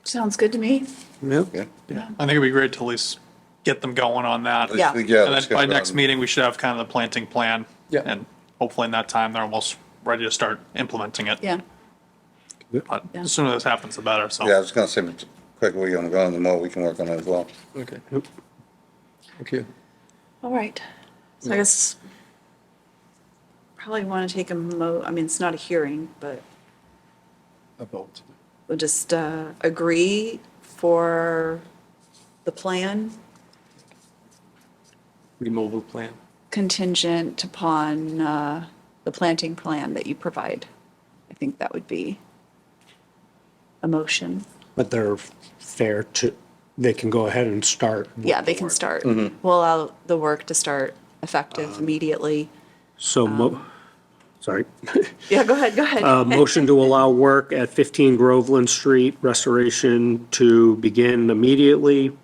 Sounds good to me. Yep. Yeah. I think it'd be great to at least get them going on that. Yeah. And let's then get by next going. meeting, we should have kind of the planting plan. Yeah. And hopefully in that time, they're almost ready to start implementing it. Yeah. But the sooner this happens, the better, so. Yeah, I was gonna say, the quicker we're gonna go on, the more we can work on it as well. Okay. Thank you. All right. So I guess probably want to take I mean, it's not a hearing, but A vote. we'll just agree for the plan Removal plan. contingent upon the planting plan that you provide. I think that would be a motion. But they're fair to, they can go ahead and start. Yeah, they can start. We'll allow the work to start effective immediately. So, sorry. Yeah, go ahead, go ahead. Motion to allow work at 15 Groveland Street restoration to begin immediately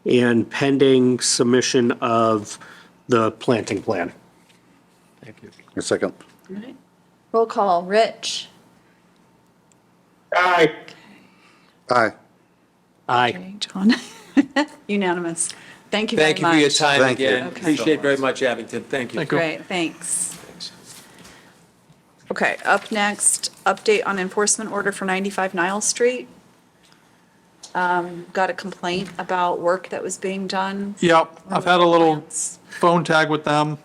and pending submission of the planting plan. Thank you. A second. All right. Roll call, Rich. Aye. Aye. Aye. Okay, John. Unanimous. Thank you very much. Thank you for your time Thank you. again. Okay. Appreciate very much, Abington. Thank you. Thank you. Great, thanks. Okay, up next, update on enforcement order for 95 Niles Street. Got a complaint about work that was being done. Yep, I've had a little phone tag with them.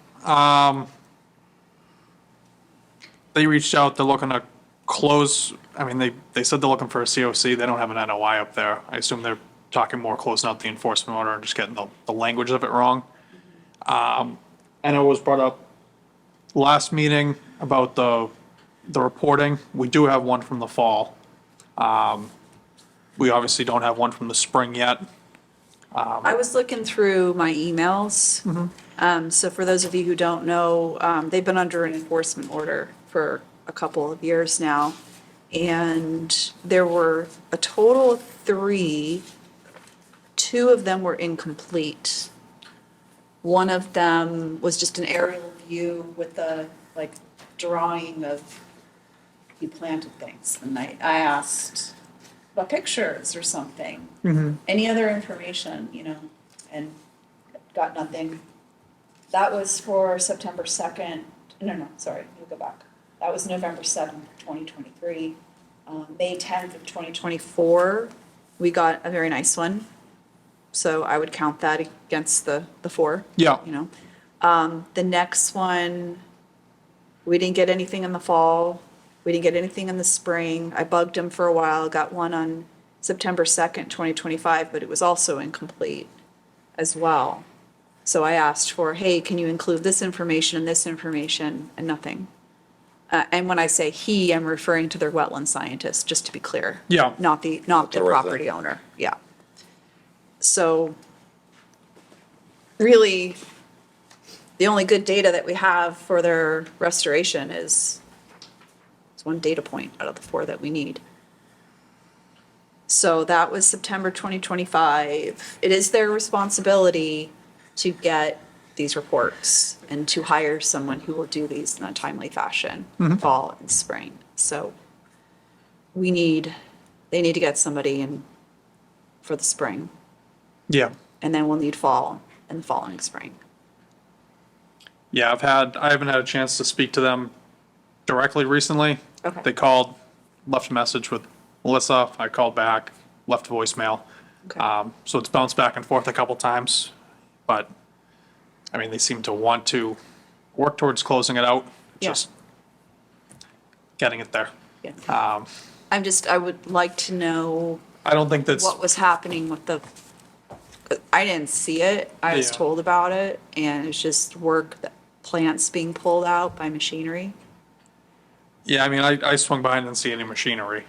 They reached out, they're looking to close, I mean, they said they're looking for a COC, they don't have an NOI up there. I assume they're talking more closing out the enforcement order and just getting the language of it wrong. And it was brought up last meeting about the reporting. We do have one from the fall. We obviously don't have one from the spring yet. I was looking through my emails. So for those of you who don't know, they've been under an enforcement order for a couple of years now. And there were a total of 3. 2 of them were incomplete. One of them was just an aerial view with the, like, drawing of you planted things. And I asked about pictures or something. Any other information, and got nothing. That was for September 2nd. No, sorry, let me go back. That was November 7th, 2023. May 10th of 2024, we got a very nice one. So I would count that against the 4. Yeah. The next one, we didn't get anything in the fall. We didn't get anything in the spring. I bugged him for a while, got one on September 2nd, 2025, but it was also incomplete as well. So I asked for, hey, can you include this information and nothing. And when I say he, I'm referring to their wetland scientist, just to be clear. Yeah. Not the property owner, yeah. So really, the only good data that we have for their restoration is one data point out of the 4 that we need. So that was September 2025. It is their responsibility to get these reports and to hire someone who will do these in a timely fashion, fall and spring. So they need to get somebody in for the spring. Yeah. And then we'll need fall in the following spring. Yeah, I haven't had a chance to speak to them directly recently. Okay. They called, left a message with Melissa, I called back, left a voicemail. Okay. So it's bounced back and forth a couple times, but, I mean, they seem to want to work towards closing it out, Yeah. just getting it there. Yeah. I would like to know I don't think that's, what was happening with I didn't see it. I was Yeah. told about it, and it's just plants being pulled out by machinery. yeah, I mean, I swung by and didn't see any machinery.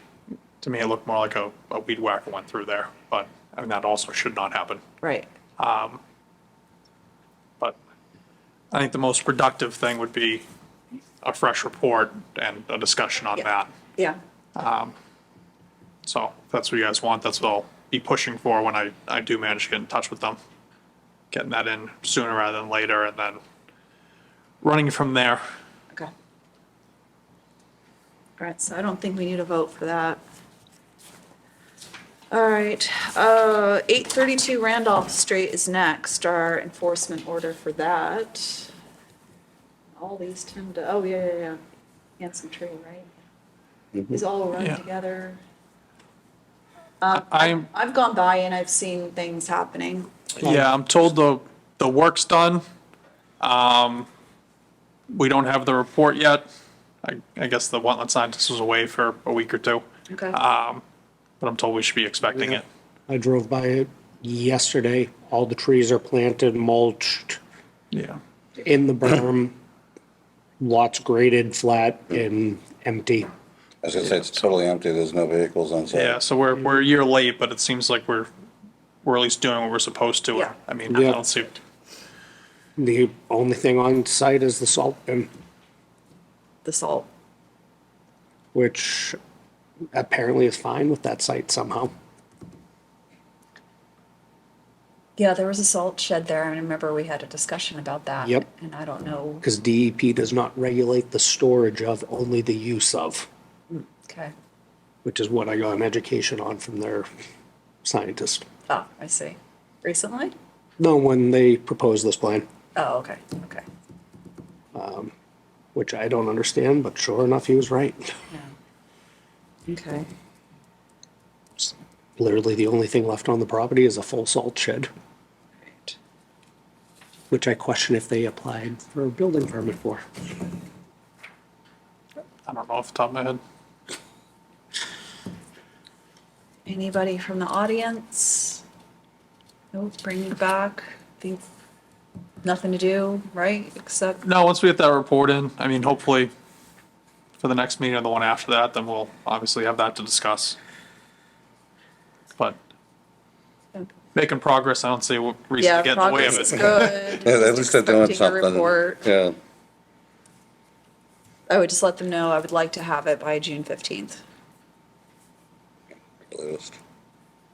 To me, it looked more like a weed whacker went through there, but I mean, that also should not happen. Right. But I think the most productive thing would be a fresh report and a discussion on that. Yeah. So if that's what you guys want, that's what I'll be pushing for when I do manage to get in touch with them. Getting that in sooner rather than later, and then running from there. Okay. All right, so I don't think we need a vote for that. All right, 832 Randolph Street is next, our enforcement order for that. All these tend to, oh, yeah. Handsome tree, right? These all run Yeah. together. I'm, I've gone by and I've seen things happening. yeah, I'm told the work's done. We don't have the report yet. I guess the wetland scientist was away for a week or two. Okay. But I'm told we should be expecting it. I drove by it yesterday. All the trees are planted, mulched, Yeah. in the berm, lots graded, flat, and empty. I was gonna say, it's totally empty, there's no vehicles on site. Yeah, so we're a year late, but it seems like we're at least doing what we're supposed to. Yeah. I mean, I Yeah. don't see, The only thing on site is the salt bin, The salt. which apparently is fine with that site somehow. Yeah, there was a salt shed there. I remember we had a discussion about that. Yep. And I don't know. Because DEP does not regulate the storage of, only the use of, Okay. which is what I got an education on from their scientist. Oh, I see. Recently? No, when they proposed this plan, Oh, okay, okay. which I don't understand, but sure enough, he was right. Yeah. Okay. Literally, the only thing left on the property is a full salt shed, Right. which I question if they applied for a building permit for. I don't know off the top of my head. Anybody from the audience? Nope, bring you back. Think nothing to do, right? Except, No, once we get that report in, I mean, hopefully for the next meeting or the one after that, then we'll obviously have that to discuss. But making progress, I don't see what reason yeah, to get in the way of progress is it. good. Yeah, at least they're doing Expecting a something. report. Yeah. I would just let them know I would like to have it by June 15th.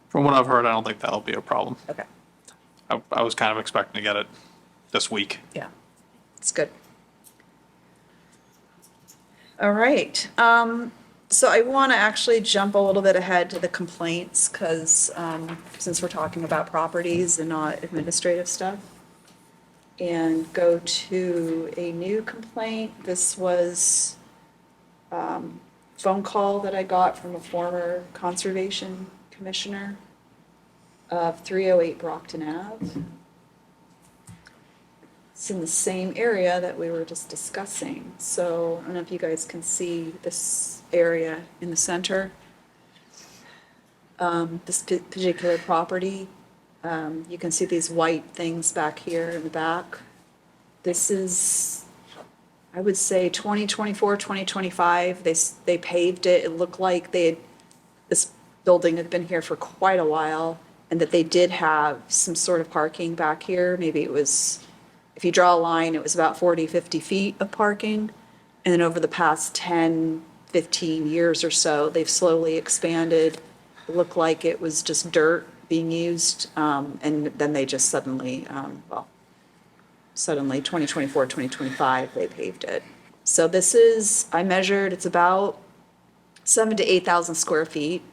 From what I've heard, I don't think that'll be a problem. Okay, I was kind of expecting to get it this week. yeah, it's good. All right, so I want to actually jump a little bit ahead to the complaints, because since we're talking about properties and not administrative stuff, and go to a new complaint. This was phone call that I got from a former conservation commissioner of 308 Brockton Ave. It's in the same area that we were just discussing. So I don't know if you guys can see this area in the center. This particular property. You can see these white things back here in the back. This is, I would say 2024, 2025, they paved it. It looked like this building had been here for quite a while, and that they did have some sort of parking back here. Maybe it was, if you draw a line, it was about 40, 50 feet of parking. And then over the past 10, 15 years or so, they've slowly expanded. It looked like it was just dirt being used, and then they just suddenly, suddenly 2024, 2025, they paved it. So this is, I measured, it's about 7,000 to 8,000 square feet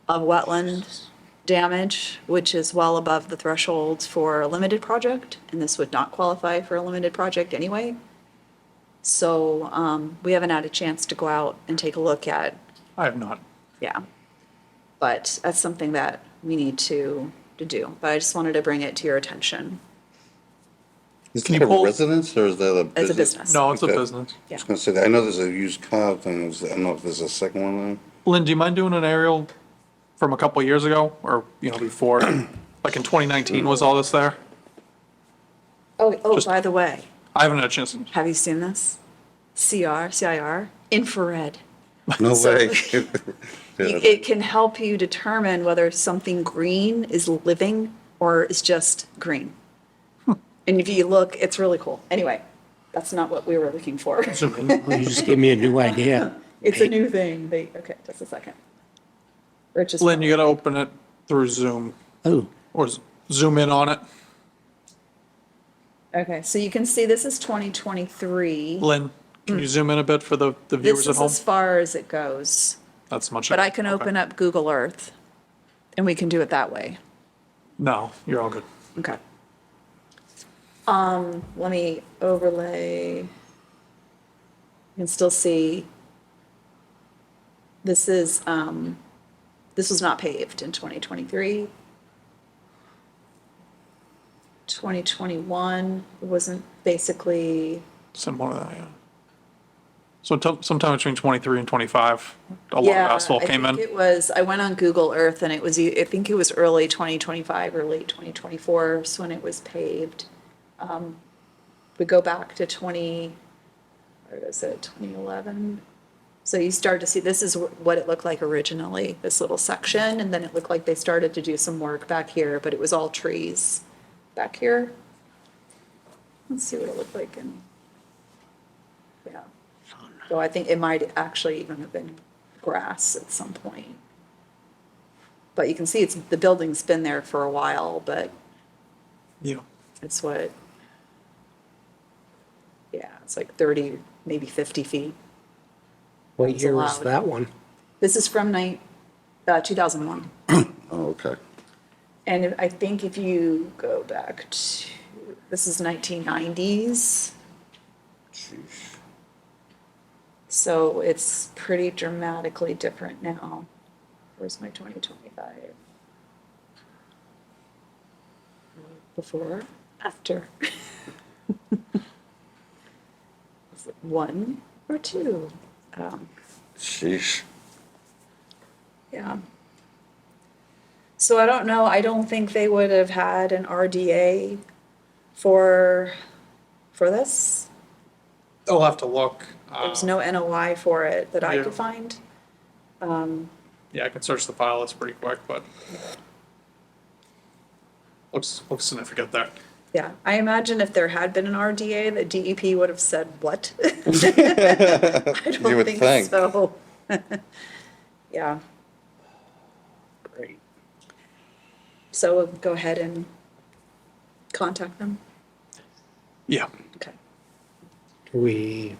of wetland damage, which is well above the thresholds for a limited project, and this would not qualify for a limited project anyway. So we haven't had a chance to go out and take a look at, I have not. yeah. But that's something that we need to do. But I just wanted to bring it to your attention. Is Can you that a pull- residence or is that a business? As a business. No, it's a Okay. business. I was gonna say, that. I know there's a used car thing, I don't know if there's a second one there. Lynn, do you mind doing an aerial from a couple of years ago, or, before? Like in 2019, was all this there? Oh, Just- by the way, I haven't had a chance. have you seen this? CIR, infrared. No So- way. It can help you determine whether something green is living or is just green. And if you look, it's really cool. Anyway, that's not what we were looking for. You just gave me a new idea. It's a new thing. Okay, just a second. Rich is. Lynn, you gotta open it through Zoom Oh, or zoom in on it. Okay, so you can see this is 2023. Lynn, can you zoom in a bit for the This viewers at is home? as far as it goes, That's much. but I can open up Google Earth and we can do it that way. No, you're all good. Okay. Let me overlay. You can still see. This was not paved in 2023. 2021 wasn't basically, Similar to that, yeah. So sometime between 23 and 25, a lot yeah, of asphalt I came think in. it was, I went on Google Earth and it was, I think it was early 2025 or late 2024 is when it was paved. We go back to 2011? So you start to see, this is what it looked like originally, this little section, and then it looked like they started to do some work back here, but it was all trees back here. Let's see what it looked like in, yeah. So I think it might actually even have been grass at some point. But you can see the building's been there for a while, but Yeah. it's what, yeah, it's like 30, maybe 50 feet. what It's year was allowed. that one? This is from 2001. Oh, okay. And I think if you go back to, this is 1990s. So it's pretty dramatically different now. Where's my 2025? Before, after. Is it 1 or 2? Sheesh. Yeah. So I don't know, I don't think they would have had an RDA for this. I'll have to look. There was no NOI for it that I Yeah. could find. Yeah, I can search the file list pretty quick, but looks significant there. Yeah, I imagine if there had been an RDA, the DEP would have said, what? I You don't would think think. so. Yeah, Great. so we'll go ahead and contact them. Yeah. Okay, You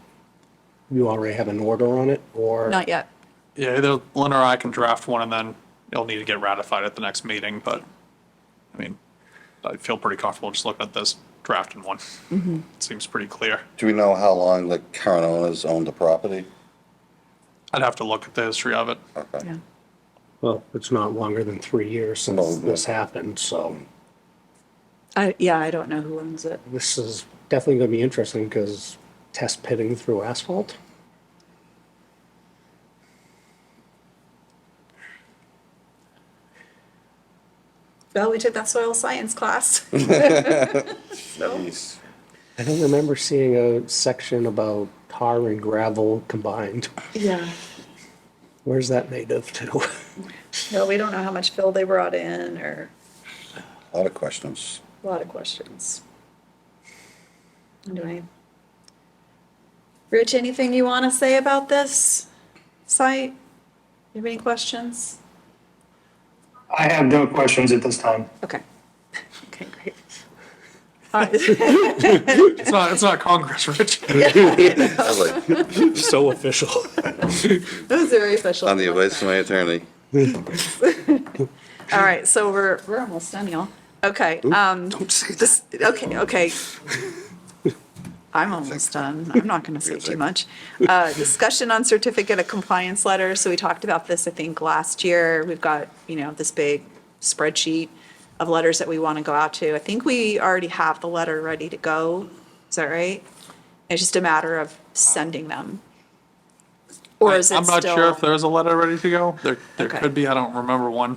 already have an order on it, or? not yet. Yeah, either Lynn or I can draft one and then it'll need to get ratified at the next meeting, but I mean, I feel pretty comfortable just looking at this drafting one. It seems pretty clear. Do we know how long the current owners own the property? I'd have to look at the history of it. Okay. Yeah. Well, it's not longer than 3 years No, since no. this happened, so Yeah, I don't know who owns it. this is definitely gonna be interesting, because test pitting through asphalt? Well, we took that soil science class. Jeez. I don't remember seeing a section about tar and gravel combined. Yeah. Where's that native to? No, we don't know how much fill they brought in or A lot of questions. a lot of questions. Anyway. Rich, anything you want to say about this site? You have any questions? I have no questions at this time. Okay. Okay, great. All right. It's not Congress, Rich. I was like, So official. That was very official. on the advice of my attorney. All right, so we're almost done, y'all. Okay, Don't say that. okay. I'm almost done. I'm not gonna say too much. Discussion on certificate of compliance letters. So we talked about this, I think, last year. We've got, this big spreadsheet of letters that we want to go out to. I think we already have the letter ready to go. Is that right? It's just a matter of sending them. Or is it I'm not sure if still? there's a letter ready to go. There Okay. could be. I don't remember one.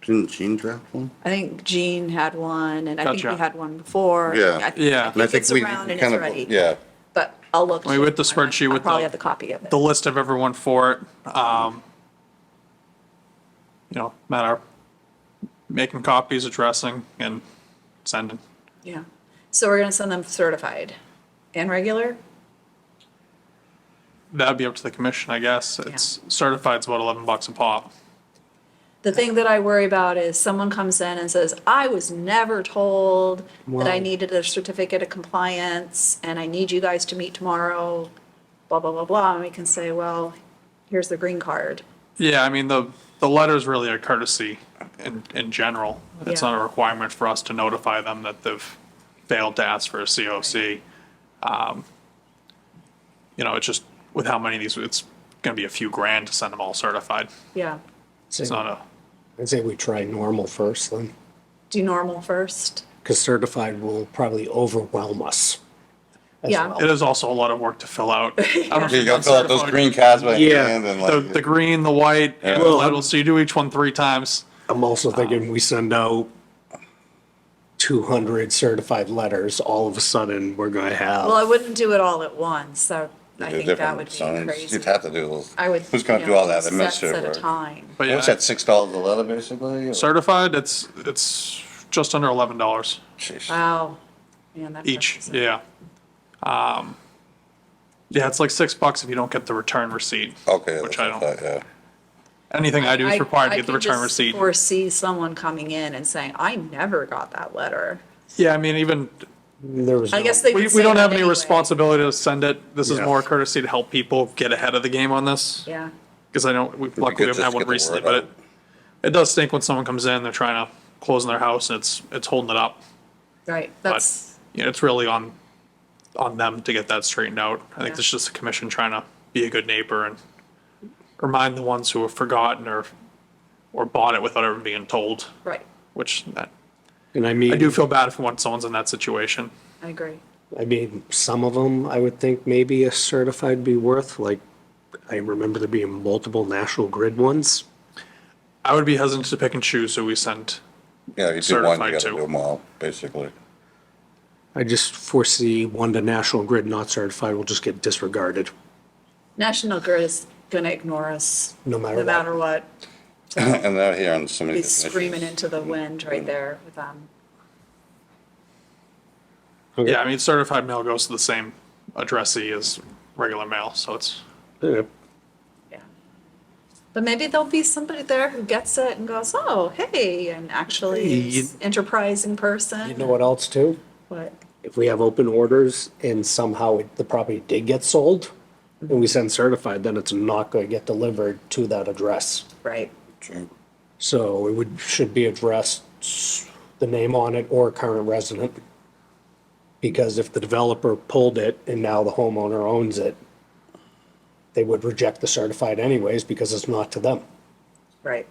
Didn't Gene draft one? I think Jean had one, and I think we Gotcha. had one before. Yeah. Yeah. I And I think it's we around and kind it's of ready. Yeah. But I'll look. I mean, with the spreadsheet I'll with probably the- have the copy of it. The list of everyone for it. matter of making copies, addressing, and sending. Yeah. So we're gonna send them certified and regular? That'd be up to the commission, I guess. It's certified's about $11 a pop. The thing that I worry about is someone comes in and says, I was never told that I Wow. needed a certificate of compliance and I need you guys to meet tomorrow, blah, blah, blah, blah. And we can say, well, here's the green card. Yeah, I mean, the letter's really a courtesy in general. It's Yeah. not a requirement for us to notify them that they've failed to ask for a COC. It's just with how many of these, it's gonna be a few grand to send them all certified. Yeah. It's not a, I'd say we try normal first then, Do normal first. because certified will probably overwhelm us. as Yeah. well. it is also a lot of work to fill out. I don't know if You you've gotta done fill out those certified. green cards by Yeah. hand and The like. green, the white, and the Well, little, so you do each one 3 times. I'm also thinking we send out 200 certified letters, all of a sudden, we're gonna Well, I have, wouldn't do it all at once, so I do think that different would be signs. crazy. You'd have to do those. I would. Who's gonna you do know, all that? The sets administrative at a work. time. But yeah, What's that, $6 a letter basically? or- certified, it's just under $11 Jeez. Wow. Man, that each, touches it. yeah. Yeah, it's like $6 if you don't get the return receipt. Okay. Which that's I what don't, thought, yeah. anything I do is required to get the return I receipt. can just foresee someone coming in and saying, I never got that letter. Yeah, I mean, even, there was. I no- guess they we could say don't that have any anyway. responsibility to send it. This is Yeah. more a courtesy to help people get ahead of the game on this. Yeah, Because I know, luckily we good haven't just had to one get the recently, word but out. it does stink when someone comes in, they're trying to close in their house and it's holding it up. right, But, that's, it's really on them to get that straightened out. I think Yeah. this is just the commission trying to be a good neighbor and remind the ones who have forgotten or bought it without ever being told, right, which And I do feel bad for when someone's in that situation. I agree. Some of them, I would think maybe a certified be worth, like, I remember there being multiple National Grid ones. I would be hesitant to pick and choose who we send. Yeah, you do one, Certified you gotta too. do them all, basically. I just foresee one to National Grid not certified will just get disregarded. National Grid is gonna ignore us. No matter No what. matter what. And they're here on so many. He's different screaming issues. into the wind right there with them. Okay. Yeah, I mean, certified mail goes to the same addressee as regular mail, so it's, Yeah. Yeah. But maybe there'll be somebody there who gets it and goes, oh, hey, and actually is enterprising person. You know what else too? What? If we have open orders and somehow the property did get sold, and we send certified, then it's not gonna get delivered to that address. Right, True. So it should be addressed, the name on it or current resident. Because if the developer pulled it and now the homeowner owns it, they would reject the certified anyways because it's not to them. right.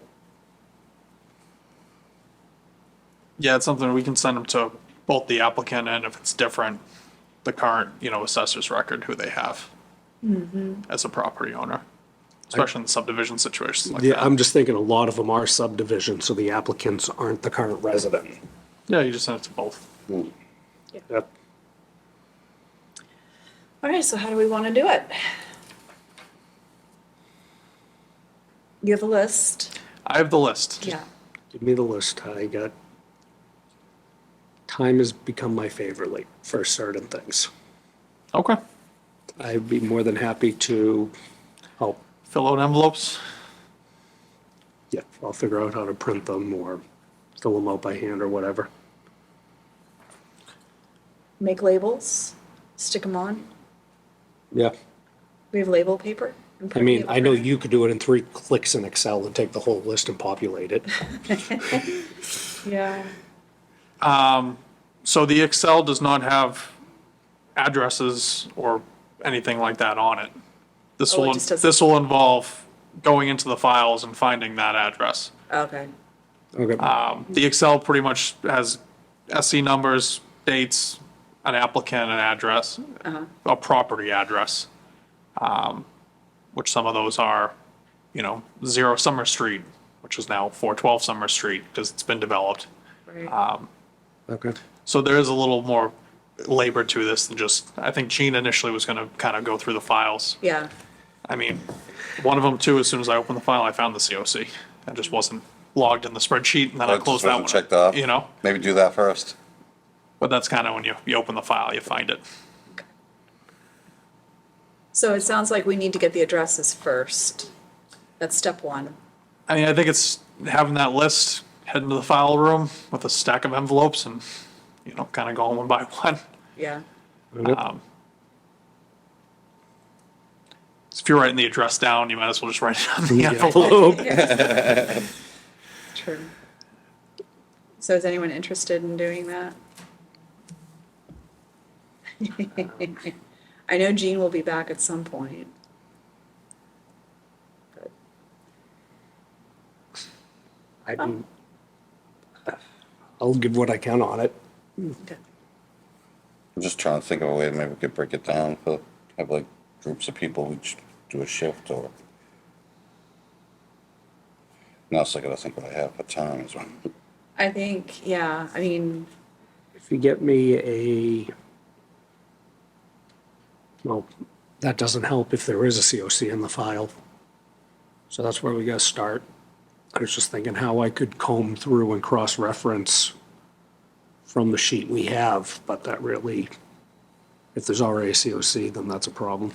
yeah, it's something we can send them to both the applicant and if it's different, the current, assessor's record, who they have as a property owner, especially in subdivision situations like Yeah, that. I'm just thinking a lot of them are subdivisions, so the applicants aren't the current resident. Yeah, you just send it to both. Yep. All right, so how do we want to do it? You have a list? I have the list. Yeah. Give me the list. Time has become my favorite, like, for certain things. Okay. I'd be more than happy to help. Fill out envelopes. Yeah, I'll figure out how to print them or fill them out by hand or whatever. Make labels, stick them on. Yeah. We have label paper. and I print mean, label I know paper. you could do it in 3 clicks in Excel and take the whole list and populate it. Yeah. So the Excel does not have addresses or anything like that on it. This Oh, it will, just has- this will involve going into the files and finding that address. Okay. Okay. The Excel pretty much has SC numbers, dates, an applicant, an address, a property address. Which some of those are, 0 Summer Street, which is now 412 Summer Street because it's been developed. Right. Okay. So there is a little more labor to this than just, I think Gene initially was gonna kind of go through the files. Yeah. I mean, one of them too, as soon as I opened the file, I found the COC. It just wasn't logged in the spreadsheet, and then I It closed just that wasn't one. checked off. You know, Maybe do that first. but that's kind of when you open the file, you find it. So it sounds like we need to get the addresses first. That's step one. I mean, I think it's having that list, heading to the file room with a stack of envelopes and, kind of going one by one. Yeah. If you're writing the address down, you might as well just write it on the envelope. True. So is anyone interested in doing that? I know Jean will be back at some point. But I'll give what I can on it. okay. I'm just trying to think of a way maybe we could break it down, have like groups of people each do a shift or. Now it's like I think what I have for time as well. I think, yeah, I mean, If you get me well, that doesn't help if there is a COC in the file. So that's where we gotta start. I was just thinking how I could comb through and cross-reference from the sheet we have, but that really, if there's already a COC, then that's a problem.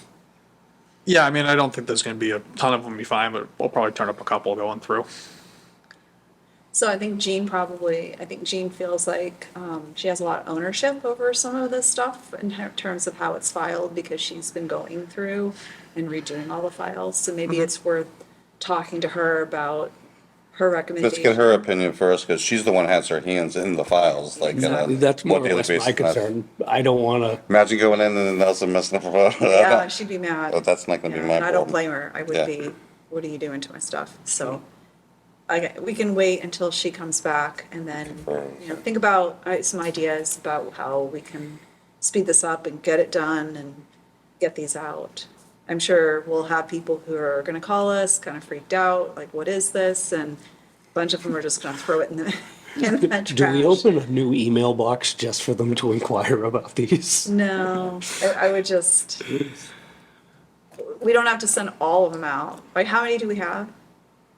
Yeah, I mean, I don't think there's going to be a ton of them be fine, but we'll probably turn up a couple going through. so I think Jean feels like she has a lot of ownership over some of this stuff in terms of how it's filed because she's been going through and redoing all the files. So maybe it's worth talking to her about her recommendation. Let's get her opinion first, because she's the one who has her hands in the files, like. That's more or less my concern. I don't wanna, Imagine going in and then also messing up a photo. Yeah, she'd be mad. But that's not gonna be Yeah, my and I don't problem. blame her. I would Yeah. be, what are you doing to my stuff? So we can wait until she comes back and then, think about some ideas about how we can speed this up and get it done and get these out. I'm sure we'll have people who are gonna call us kind of freaked out, like, what is this? And a bunch of them are just gonna throw it in the trash. do we open a new email box just for them to inquire about these? No, I would just, we don't have to send all of them out. Like, how many do we have?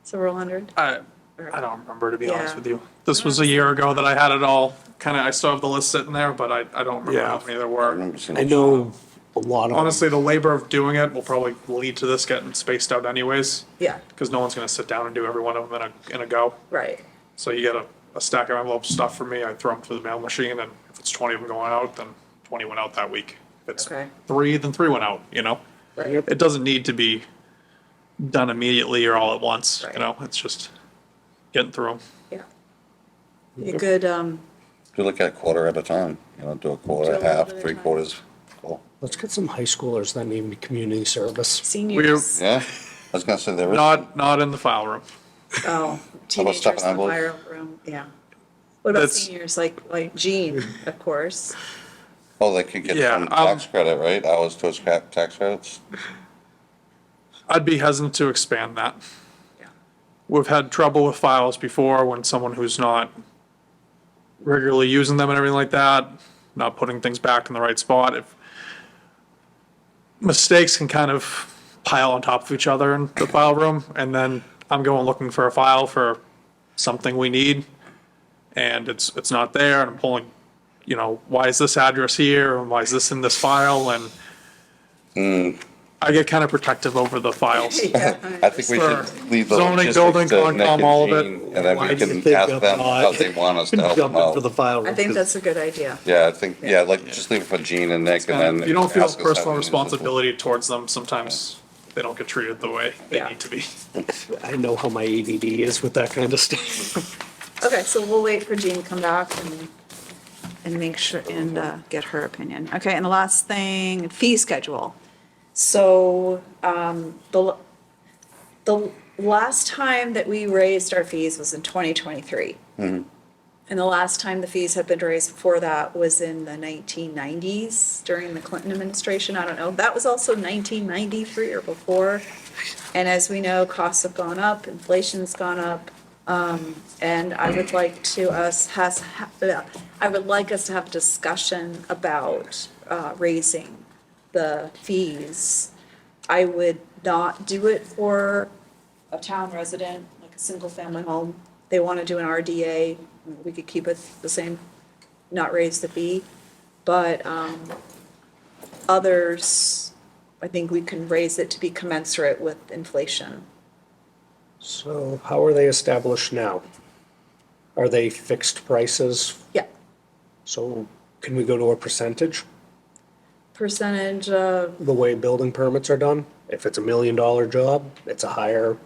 Several hundred? I don't remember, to be honest Yeah. with you. This was a year ago that I had it all, I still have the list sitting there, but I don't remember Yeah. how many there I were. remember seeing I know a lot of. Honestly, the labor of doing it will probably lead to this getting spaced out anyways, Yeah, because no one's going to sit down and do every one of them in a go. right. So you get a stack of envelopes stuff for me, I throw them through the mail machine, and if it's 20 of them going out, then 20 went out that week. If it's Okay. 3, then 3 went out, Right. It doesn't need to be done immediately or all at once, Right. It's just getting through them. Yeah. A good, Do look at quarter at a time, do a quarter, Do a little half, bit at a 3 time. quarters. Cool. Let's get some high schoolers that need community service. seniors. Yeah, I was gonna say there is. Not in the file room. Oh, stuff teenagers in the envelopes? fire room, yeah. What about That's- seniors, like Jean, of course? Oh, they could get Yeah, some tax credit, right? Hours towards tax credits? I'd be hesitant to expand that. Yeah. We've had trouble with files before when someone who's not regularly using them and everything like that, not putting things back in the right spot. If mistakes can kind of pile on top of each other in the file room, and then I'm going looking for a file for something we need, and it's not there, and I'm pulling, why is this address here, and why is this in this file, and I get kind of protective over the files. Yeah. I think we For should leave the zoning, logistics building, to Nick Concom, all of and it. Jean, and then Why we do you can think ask I'm them not how they want us to help them Jumping for the out. file. I think that's a good idea. Yeah, I think, just leave it for Jean and Nick, and then. If you don't feel ask us how personal we use it. responsibility towards them, sometimes they don't get treated the way they Yeah. need to be. I know how my ADD is with that kind of stuff. Okay, so we'll wait for Jean to come back and make sure, and get her opinion. Okay, and the last thing, fee schedule. So, the last time that we raised our fees was in 2023. And the last time the fees had been raised before that was in the 1990s during the Clinton administration. I don't know. That was also 1993 or before. And as we know, costs have gone up, inflation's gone up. And I would like us to have a discussion about raising the fees. I would not do it for a town resident, like a single-family home, they want to do an RDA, we could keep it the same, not raise the fee. But others, I think we can raise it to be commensurate with inflation. So how are they established now? Are they fixed prices? Yeah, So can we go to a percentage, percentage of, the way building permits are done? If it's $1 million job, it's a higher.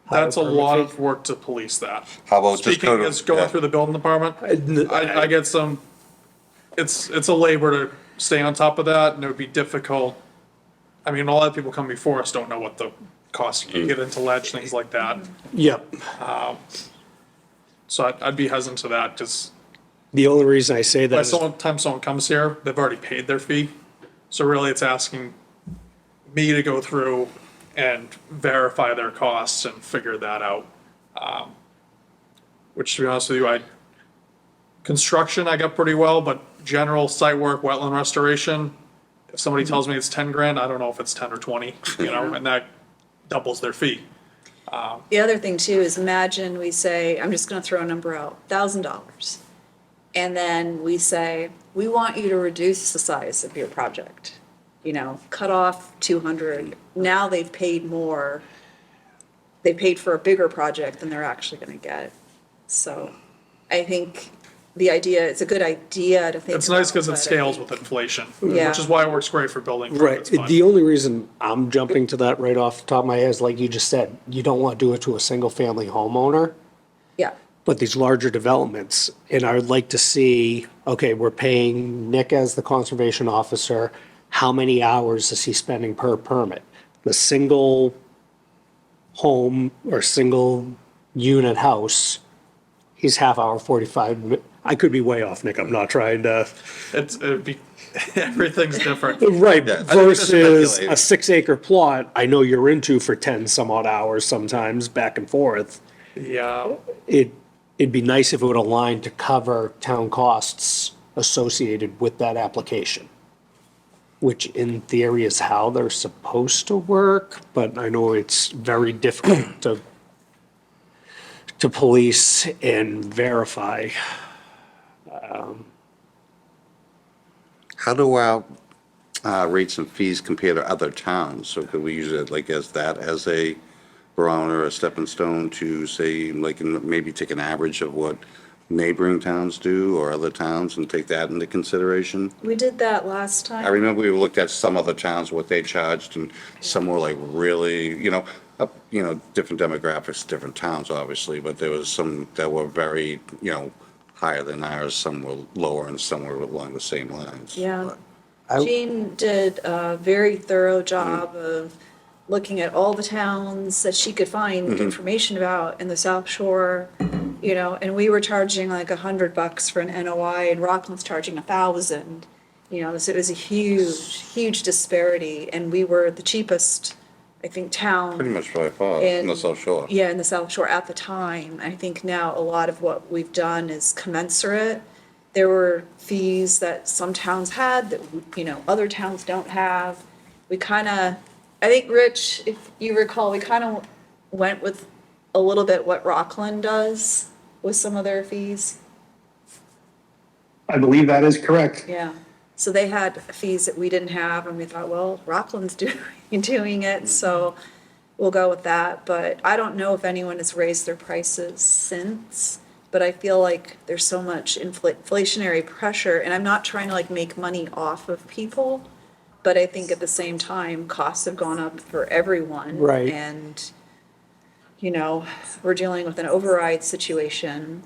That's a permit lot fee? of work to police that. How about just Speaking go to- as going yeah. through the building department, I get some, it's a labor to stay on top of that, and it would be difficult. I mean, a lot of people come before us don't know what the cost, you get into ledge, things like that. Yep. So I'd be hesitant to that, because The only reason I say that by is, time someone comes here, they've already paid their fee. So really, it's asking me to go through and verify their costs and figure that out. Which, to be honest with you, construction, I got pretty well, but general site work, wetland restoration, if somebody tells me it's 10 grand, I don't know if it's 10 or 20, you know, and that doubles their fee. the other thing too is imagine we say, I'm just gonna throw a number out, $1,000. And then we say, we want you to reduce the size of your project, you know, cut off 200. Now they've paid more. They paid for a bigger project than they're actually gonna get. So I think it's a good idea to think. It's nice because about, it but I scales think- with inflation, Yeah. which is why it works great for building right, permits. but- the only reason I'm jumping to that right off the top of my head is like you just said, you don't want to do it to a single-family homeowner. Yeah, But these larger developments, and I would like to see, okay, we're paying Nick as the conservation officer, how many hours is he spending per permit? The single home or single unit house, he's half hour, 45 minutes. I could be way off, Nick, I'm not trying to. It'd be, everything's different. Right, Yeah, I think we just versus speculate. a 6 acre plot, I know you're into for 10 some odd hours sometimes, back and forth. Yeah, It'd be nice if it would align to cover town costs associated with that application, which in theory is how they're supposed to work, but I know it's very difficult to police and verify. How do our rates and fees compare to other towns? So could we use it like as a barometer, a stepping stone to say, like, maybe take an average of what neighboring towns do or other towns and take that into consideration? we did that last time. I remember we looked at some other towns, what they charged, and some were like really, different demographics, different towns, obviously, but there was some that were very, higher than ours, some were lower, and some were along the same lines. Yeah. I- Jean did a very thorough job of looking at all the towns that she could find information about in the South Shore, and we were charging like $100 for an NOI and Rockland's charging 1,000. So it was a huge disparity, and we were the cheapest, I think, town. Pretty much by far, in the in- South Shore. Yeah, in the South Shore at the time. I think now a lot of what we've done is commensurate. There were fees that some towns had that, other towns don't have. I think, Rich, if you recall, we kind of went with a little bit what Rockland does with some of their fees. I believe that is correct. Yeah. So they had fees that we didn't have, and we thought, well, Rockland's doing it, so we'll go with that. But I don't know if anyone has raised their prices since, but I feel like there's so much inflationary pressure, and I'm not trying to like make money off of people, but I think at the same time, costs have gone up for everyone. Right. And, we're dealing with an override situation.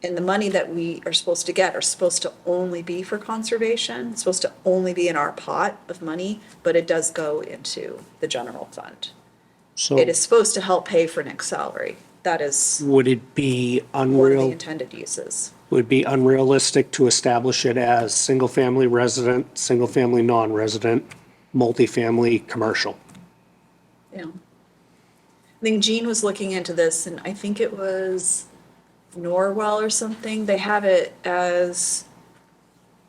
And the money that we are supposed to get are supposed to only be for conservation. It's supposed to only be in our pot of money, but it does go into the general fund. So It is supposed to help pay for Nick's salary. That is would it be one of the unreal, intended uses. would it be unrealistic to establish it as single-family resident, single-family non-resident, multifamily commercial? Yeah. I think Jean was looking into this, and I think it was Norwell or something. They have it as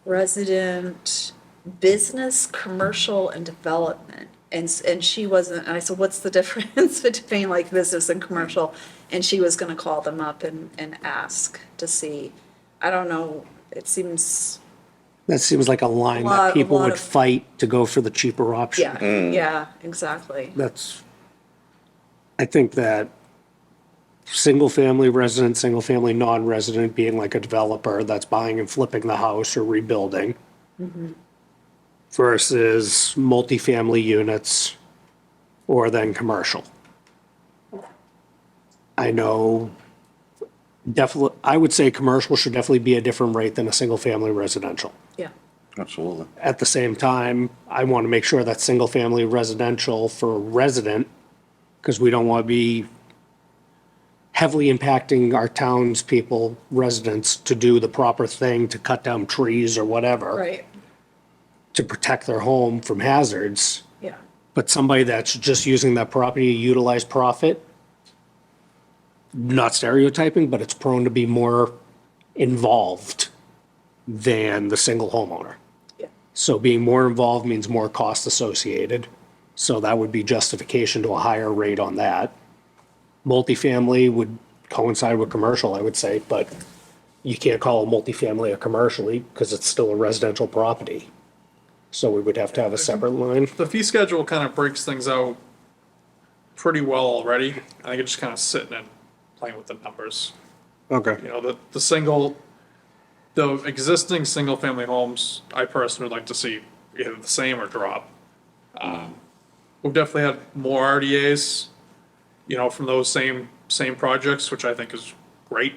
resident, business, commercial, and development. And she wasn't, and I said, what's the difference between like business and commercial? And she was gonna call them up and ask to see, I don't know, it seems, That seems like a line that A people lot would of- fight to go for the cheaper option. yeah, exactly. I think that single-family resident, single-family non-resident being like a developer that's buying and flipping the house or rebuilding versus multifamily units or then commercial. I know definitely, I would say commercial should definitely be a different rate than a single-family residential. Yeah, Absolutely. At the same time, I want to make sure that single-family residential for a resident, because we don't want to be heavily impacting our townspeople, residents, to do the proper thing, to cut down trees or whatever, right, to protect their home from hazards. yeah, But somebody that's just using that property to utilize profit, not stereotyping, but it's prone to be more involved than the single homeowner. yeah. So being more involved means more cost associated. So that would be justification to a higher rate on that. Multifamily would coincide with commercial, I would say, but you can't call a multifamily a commercially because it's still a residential property. So we would have to have a separate line. The fee schedule kind of breaks things out pretty well already. I think it's just kind of sitting and playing with the numbers. Okay. You know, the existing single-family homes, I personally would like to see either the same or drop. We've definitely had more RDAs, you know, from those same projects, which I think is great.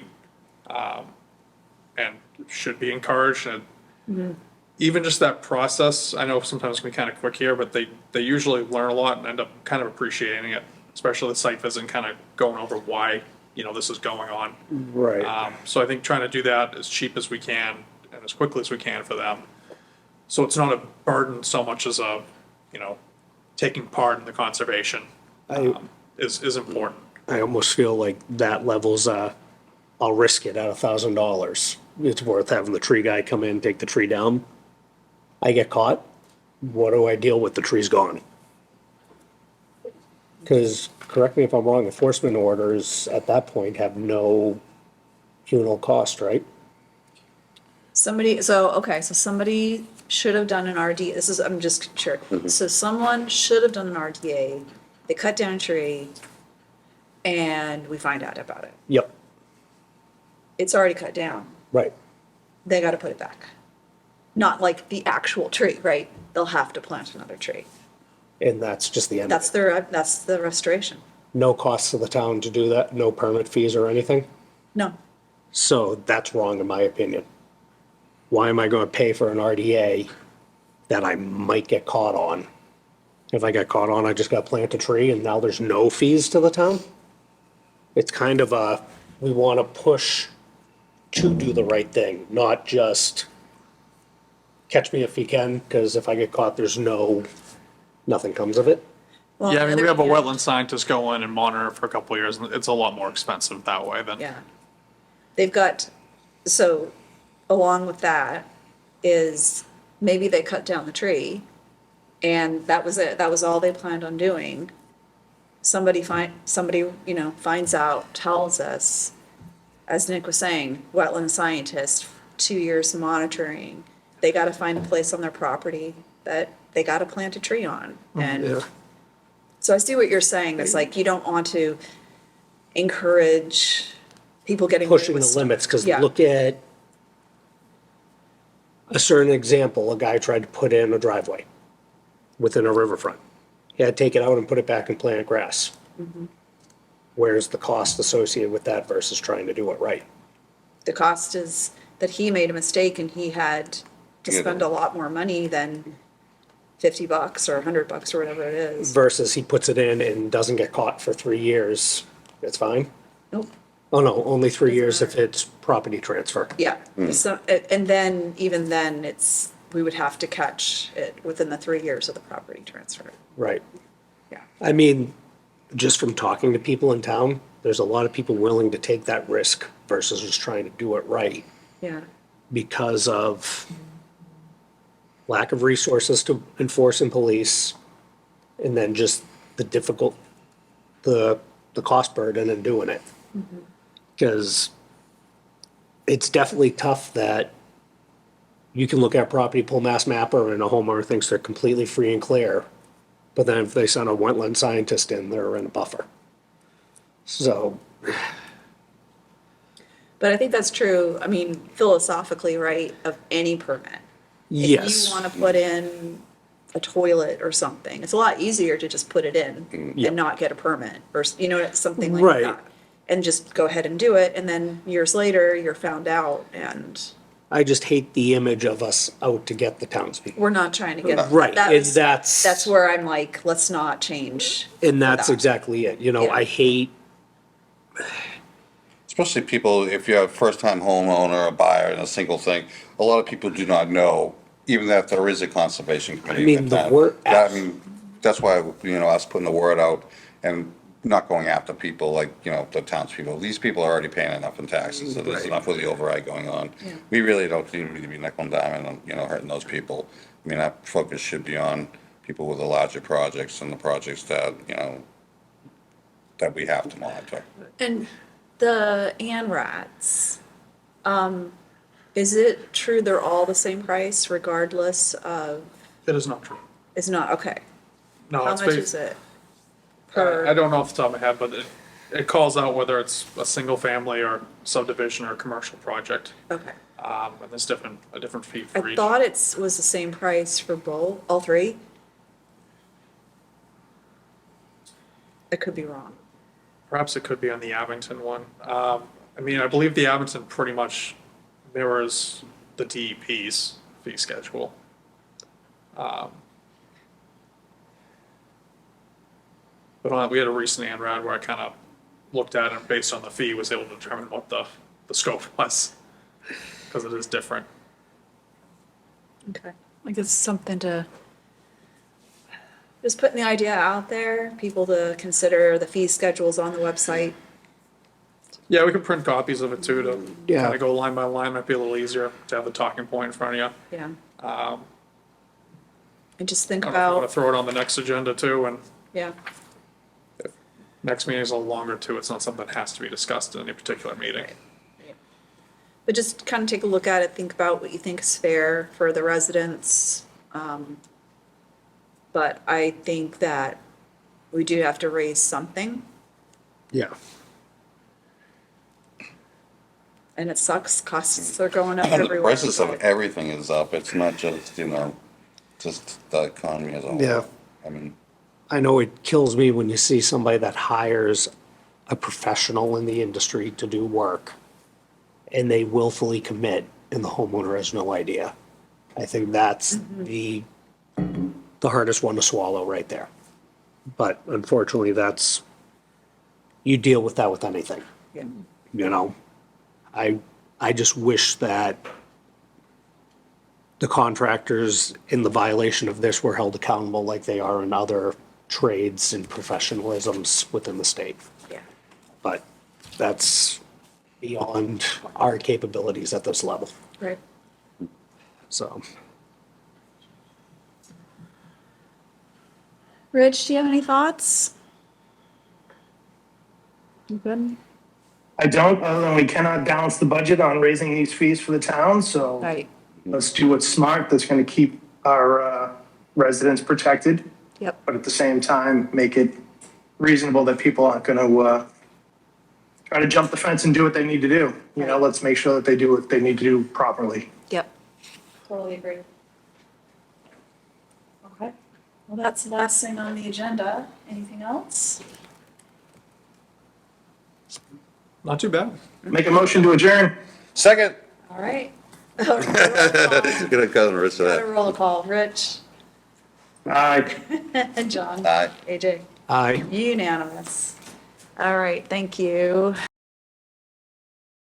And should be encouraged, and even just that process, I know sometimes it can be kind of quick here, but they usually learn a lot and end up kind of appreciating it, especially the site visit and kind of going over why, you know, this is going on. Right. So I think trying to do that as cheap as we can and as quickly as we can for them. So it's not a burden so much as a, you know, taking part in the conservation is important. I almost feel like that level's, I'll risk it at $1,000. It's worth having the tree guy come in, take the tree down. I get caught. What do I deal with? The tree's gone. Because, correct me if I'm wrong, enforcement orders at that point have no funeral cost, right? So somebody should have done an RD, this is, I'm just sure. So someone should have done an RDA, they cut down a tree, and we find out about it. Yep, It's already cut down, right. they gotta put it back. Not like the actual tree, right? They'll have to plant another tree. And that's just the end of it. That's the restoration. No cost to the town to do that, no permit fees or anything. No, So that's wrong in my opinion. Why am I going to pay for an RDA that I might get caught on? If I get caught on, I just got to plant a tree and now there's no fees to the town? It's kind of a, we want to push to do the right thing, not just catch me if you can, because if I get caught, nothing comes of it. well, Yeah, I on mean, the we have a other hand- wetland scientist go in and monitor for a couple of years, and it's a lot more expensive that way than. Yeah. They've got, so along with that is maybe they cut down the tree and that was it. That was all they planned on doing. Somebody, you know, finds out, tells us, as Nick was saying, wetland scientist, 2 years of monitoring. They got to find a place on their property that they got to plant a tree on. And so I see what you're saying. It's like you don't want to encourage people getting away Pushing with the stuff. limits, because Yeah. look at a certain example, a guy tried to put in a driveway within a riverfront. He had to take it out and put it back and plant grass. Where's the cost associated with that versus trying to do it right? The cost is that he made a mistake and he had to Yeah. spend a lot more money than $50 or $100 or whatever it is. Versus he puts it in and doesn't get caught for 3 years, it's fine? Nope. Oh, no, only 3 years if it's property transfer. Yeah, so, and then, even then, we would have to catch it within the 3 years of the property transfer. Right. Yeah. I mean, just from talking to people in town, there's a lot of people willing to take that risk versus just trying to do it right Yeah, because of lack of resources to enforce and police, and then just the cost burden in doing it. Because it's definitely tough that you can look at property, pull mass mapper, and a homeowner thinks they're completely free and clear. But then if they send a wetland scientist in, they're in a buffer. So, But I think that's true, I mean, philosophically, right, of any permit. If yes. you want to put in a toilet or something, it's a lot easier to just put it in Yeah. and not get a permit, or, something like Right. that. And just go ahead and do it, and then years later, you're found out, and I just hate the image of us out to get the townspeople. we're not trying to get. Right, that and was- that's- That's where I'm like, let's not change. And that's that. exactly it. You know, Yeah. I hate, Especially people, if you're a first-time homeowner, a buyer in a single thing, a lot of people do not know, even that there is a conservation committee. I mean, in the town. word- I mean, that's why, us putting the word out and not going after people like, the townspeople. These people are already paying enough in taxes, so there's enough with the override going on. Yeah. We really don't need to be nickel and diming and, hurting those people. I mean, our focus should be on people with the larger projects and the projects that, that we have to monitor. And the ANRADs, is it true they're all the same price regardless of, It is not true. it's not, okay. No, How it's much is it? Per, I don't know off the top of my head, but it calls out whether it's a single family or subdivision or commercial project. okay. And there's a different fee for I each. thought was the same price for both, all three. I could be wrong. Perhaps it could be on the Abington one. I mean, I believe the Abington pretty much mirrors the DEP's fee schedule. But we had a recent ANRAD where I kind of looked at it and based on the fee, was able to determine what the scope was, because it is different. Okay. Like it's something to, just putting the idea out there, people to consider the fee schedules on the website. Yeah, we could print copies of it too, to Yeah. kind of go line by line, might be a little easier to have the talking point in front of you. Yeah. And just think I don't know if you want about, to throw it on the next agenda too, and yeah, next meeting is a little longer too, it's not something that has to be discussed in any particular meeting. but just kind of take a look at it, think about what you think is fair for the residents. But I think that we do have to raise something, yeah. and it sucks, costs are going up And the everywhere. prices of everything is up. It's not just, just the economy as a whole. Yeah. I mean, I know it kills me when you see somebody that hires a professional in the industry to do work and they willfully commit and the homeowner has no idea. I think that's the hardest one to swallow right there. But unfortunately, you deal with that with anything. Yeah. You know, I just wish that the contractors in the violation of this were held accountable like they are in other trades and professionalisms within the state. Yeah. But that's beyond our capabilities at this level, Right. so. Rich, do you have any thoughts? You good? I don't, other than we cannot balance the budget on raising these fees for the town, so Right. let's do what's smart, that's gonna keep our residents protected, Yep. but at the same time, make it reasonable that people aren't gonna try to jump the fence and do what they need to do. Let's make sure that they do what they need to do properly. Yep. Totally agree. Okay. Well, that's the last thing on the agenda. Anything else? Not too bad. Make a motion to adjourn. second, All right. gonna cut the rest of Got a that. roll call. Rich, Aye. John, Aye. AJ, Aye. unanimous. All right, thank you.